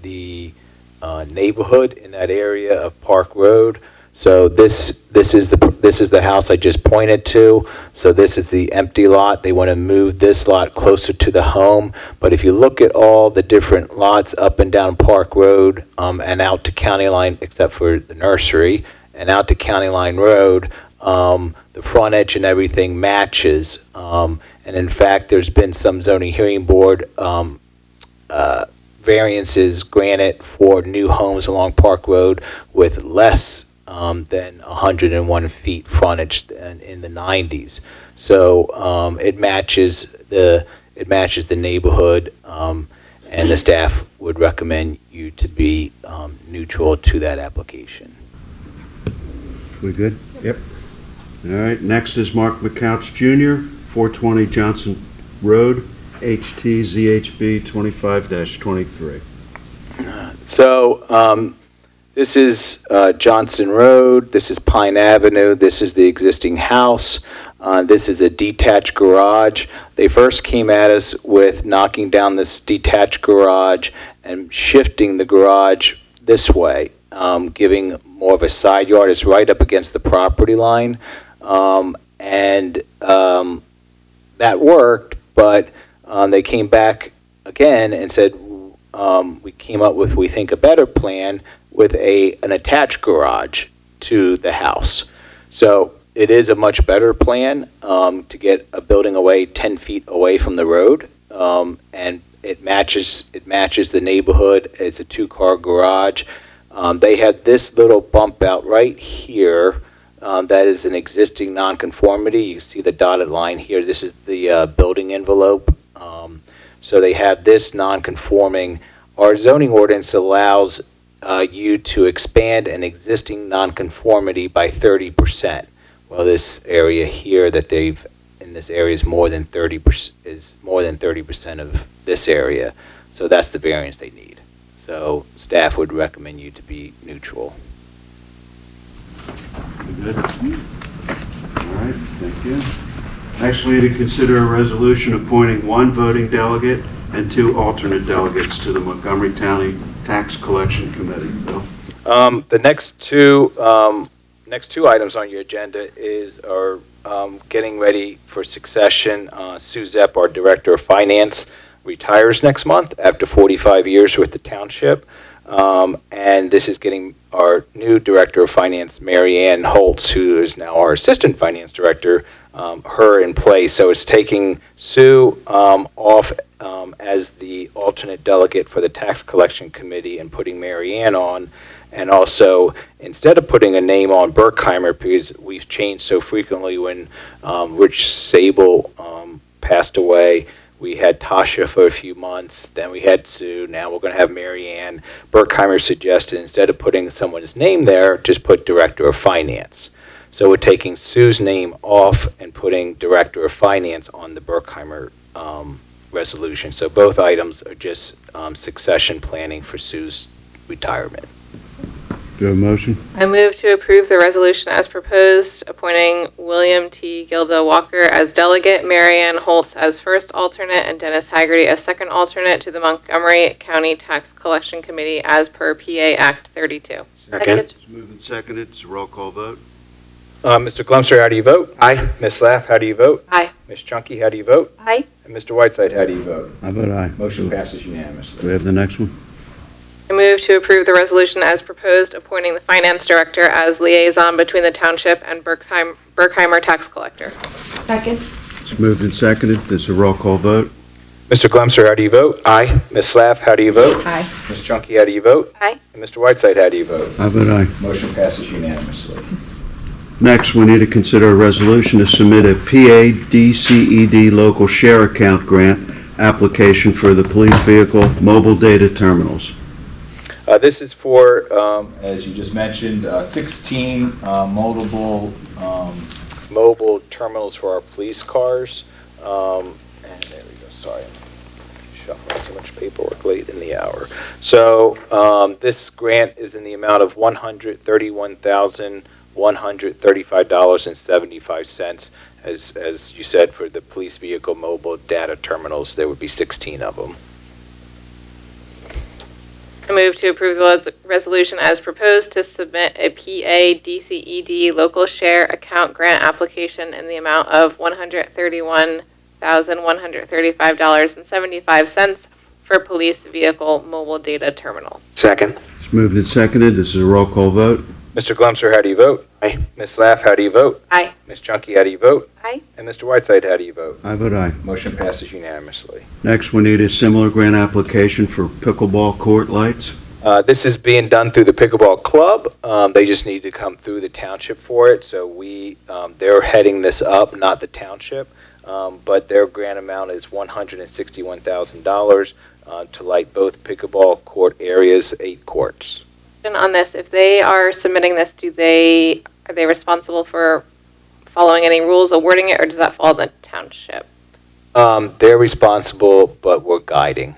the neighborhood in that area of Park Road. So this is the house I just pointed to. So this is the empty lot. They want to move this lot closer to the home. But if you look at all the different lots up and down Park Road and out to County Line, except for the nursery, and out to County Line Road, the frontage and everything matches. And in fact, there's been some zoning hearing board variances granted for new homes along Park Road with less than 101 feet frontage in the 90s. So it matches the neighborhood, and the staff would recommend you to be neutral to that application. We good? Yep. All right. Next is Mark McCouch Jr., 420 Johnson Road, HTZHB 25-23. So this is Johnson Road. This is Pine Avenue. This is the existing house. This is a detached garage. They first came at us with knocking down this detached garage and shifting the garage this way, giving more of a side yard. It's right up against the property line. That worked, but they came back again and said, we came up with, we think, a better plan with an attached garage to the house. So it is a much better plan to get a building away 10 feet away from the road, and it matches the neighborhood. It's a 2-car garage. They had this little bump out right here. That is an existing nonconformity. You see the dotted line here. This is the building envelope. So they have this nonconforming. Our zoning ordinance allows you to expand an existing nonconformity by 30%. Well, this area here that they've in this area is more than 30% of this area. So that's the variance they need. So staff would recommend you to be neutral. Good. All right, thank you. Next, we need to consider a resolution appointing 1 voting delegate and 2 alternate delegates to the Montgomery County Tax Collection Committee. Bill? The next two next two items on your agenda are getting ready for succession. Sue Zepp, our Director of Finance, retires next month after 45 years with the township. And this is getting our new Director of Finance, Mary Ann Holtz, who is now our Assistant Finance Director, her in place. So it's taking Sue off as the alternate delegate for the Tax Collection Committee and putting Mary Ann on. And also, instead of putting a name on Berkheimer, because we've changed so frequently when Rich Sable passed away, we had Tasha for a few months, then we had Sue, now we're going to have Mary Ann. Berkheimer suggested instead of putting someone's name there, just put Director of Finance. So we're taking Sue's name off and putting Director of Finance on the Berkheimer resolution. So both items are just succession planning for Sue's retirement. Do you have a motion? I move to approve the resolution as proposed, appointing William T. Gilda Walker as delegate, Mary Ann Holtz as first alternate, and Dennis Haggerty as second alternate to the Montgomery County Tax Collection Committee as per PA Act 32. Second. It's moved and seconded. It's a roll call vote. Mr. Glumser, how do you vote? Aye. Ms. Laff, how do you vote? Aye. Ms. Chunky, how do you vote? Aye. And Mr. Whiteside, how do you vote? I vote aye. Motion passes Do we unanimously. have the next one? I move to approve the resolution as proposed, appointing the finance director as liaison between the township and Berkheimer tax collector. Second. It's moved and seconded. This is a roll call vote. Mr. Glumser, how do you vote? Aye. Ms. Laff, how do you vote? Aye. Ms. Chunky, how do you vote? Aye. And Mr. Whiteside, how do you vote? I vote aye. Motion passes unanimously. Next, we need to consider a resolution to submit a PA-DCED local share account grant application for the police vehicle mobile data terminals. This is for, as you just mentioned, 16 mobile terminals for our police cars. And there we go, sorry, I'm shuffling too much paperwork late in the hour. So this grant is in the amount of $131,135.75. As you said, for the police vehicle mobile data terminals, there would be 16 of them. I move to approve the resolution as proposed to submit a PA DCED local share account grant application in the amount of $131,135.75 for police vehicle mobile data terminals. Second. It's moved and seconded. This is a roll call vote. Mr. Glumser, how do you vote? Aye. Ms. Laff, how do you vote? Aye. Ms. Chunky, how do you vote? Aye. And Mr. Whiteside, how do you vote? I vote aye. Motion passes unanimously. Next, we need a similar grant application for pickleball court lights. This is being done through the Pickleball Club. They just need to come through the township for it, so they're heading this up, not the township. But their grant amount is $161,000 to light both pickleball court areas, 8 courts. On this, if they are submitting this, are they responsible for following any rules awarding it, or does that fall on the township? They're responsible, but we're guiding.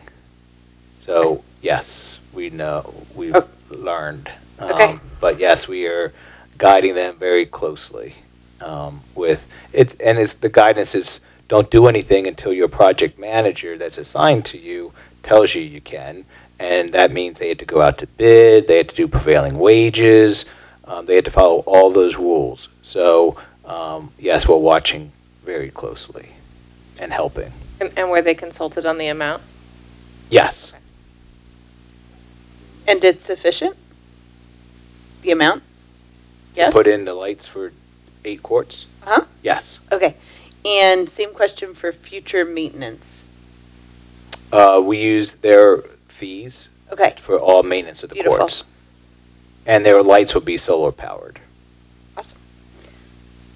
So, yes, we know, we've learned. Okay. But yes, we are guiding them very closely with it. And the guidance is, don't do anything until your project manager that's assigned to you tells you you can. And that means they had to go out to bid, they had to do prevailing wages, they had to follow all those rules. So, yes, we're watching very closely and helping. And were they consulted on the amount? Yes. And it's sufficient? The amount? Yes? Put in the lights for 8 courts? Uh-huh. Yes. Okay. And same question for future maintenance. We use their fees Okay. for all maintenance of the Beautiful. courts. And their lights will be solar powered. Awesome.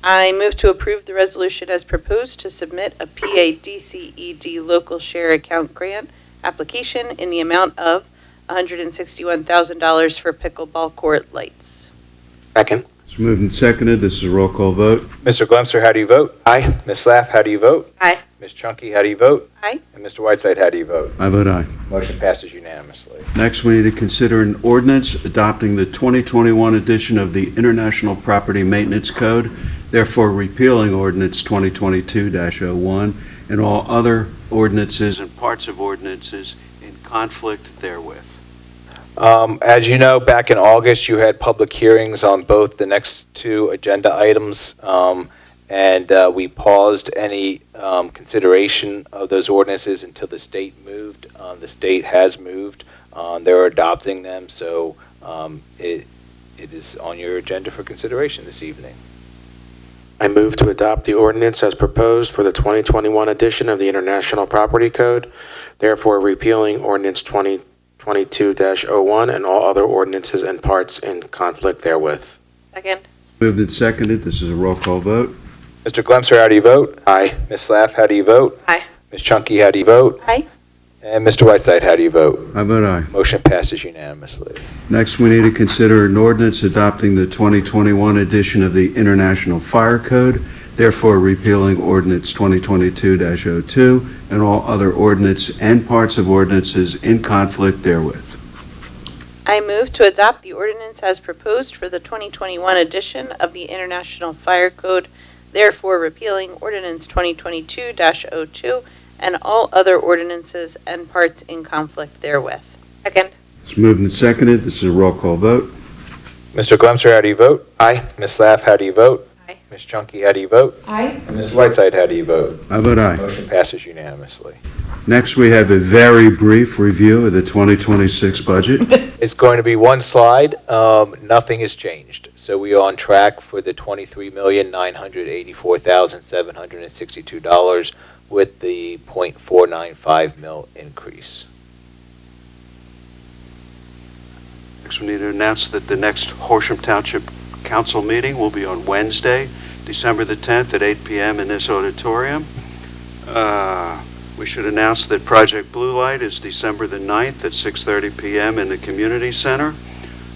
I move to approve the resolution as proposed to submit a PA DCED local share account grant application in the amount of $161,000 for pickleball court lights. Second. It's moved and seconded. This is a roll call vote. Mr. Glumser, how do you vote? Aye. Ms. Laff, how do you vote? Aye. Ms. Chunky, how do you vote? Aye. And Mr. Whiteside, how do you vote? I vote aye. Motion passes unanimously. Next, we need to consider an ordinance adopting the 2021 edition of the International Property Maintenance Code, therefore repealing ordinance 2022-01 and all other ordinances and parts of ordinances in conflict therewith. As you know, back in August, you had public hearings on both the next two agenda items, and we paused any consideration of those ordinances until the state moved. The state has moved. They're adopting them, so it is on your agenda for consideration this evening. I move to adopt the ordinance as proposed for the 2021 edition of the International Property Code, therefore repealing ordinance 2022-01 and all other ordinances and parts in conflict therewith. Second. Moved and seconded. This is a roll call vote. Mr. Glemser, how do you vote? Aye. Ms. Slaff, how do you vote? Aye. Ms. Chunky, how do you vote? Aye. And Mr. Whiteside, how do you vote? I vote aye. Motion passes unanimously. Next, we need to consider an ordinance adopting the 2021 edition of the International Fire Code, therefore repealing ordinance 2022-02 and all other ordinance and parts of ordinances in conflict therewith. I move to adopt the ordinance as proposed for the 2021 edition of the International Fire Code, therefore repealing ordinance 2022-02 and all other ordinances and parts in conflict therewith. Second. It's moved and seconded. This is a roll call vote. Mr. Glemser, how do you vote? Aye. Ms. Slaff, how do you vote? Aye. Ms. Chunky, how do you vote? Aye. And Mr. Whiteside, how do you vote? I vote aye. Motion passes unanimously. Next, we have a very brief review of the 2026 budget. It's going to be one slide. Nothing has changed. So we are on track for the $23,984,762 with the .495 mil increase. Next, we need to announce that the next Horsham Township Council meeting will be on Wednesday, December the 10th at 8 p.m. in this auditorium. We should announce that Project Blue Light is December the 9th at 6:30 p.m. in the Community Center.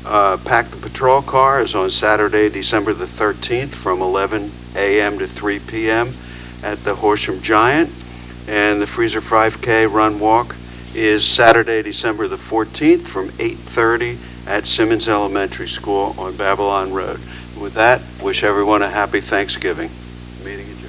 Pack the Patrol Car is on Saturday, December the 13th from 11 a.m. to 3 p.m. at the Horsham Giant. And the Freezer 5K Run Walk is Saturday, December the 14th from 8:30 at Simmons Elementary School on Babylon Road. With that, wish everyone a happy Thanksgiving. Meeting adjourned.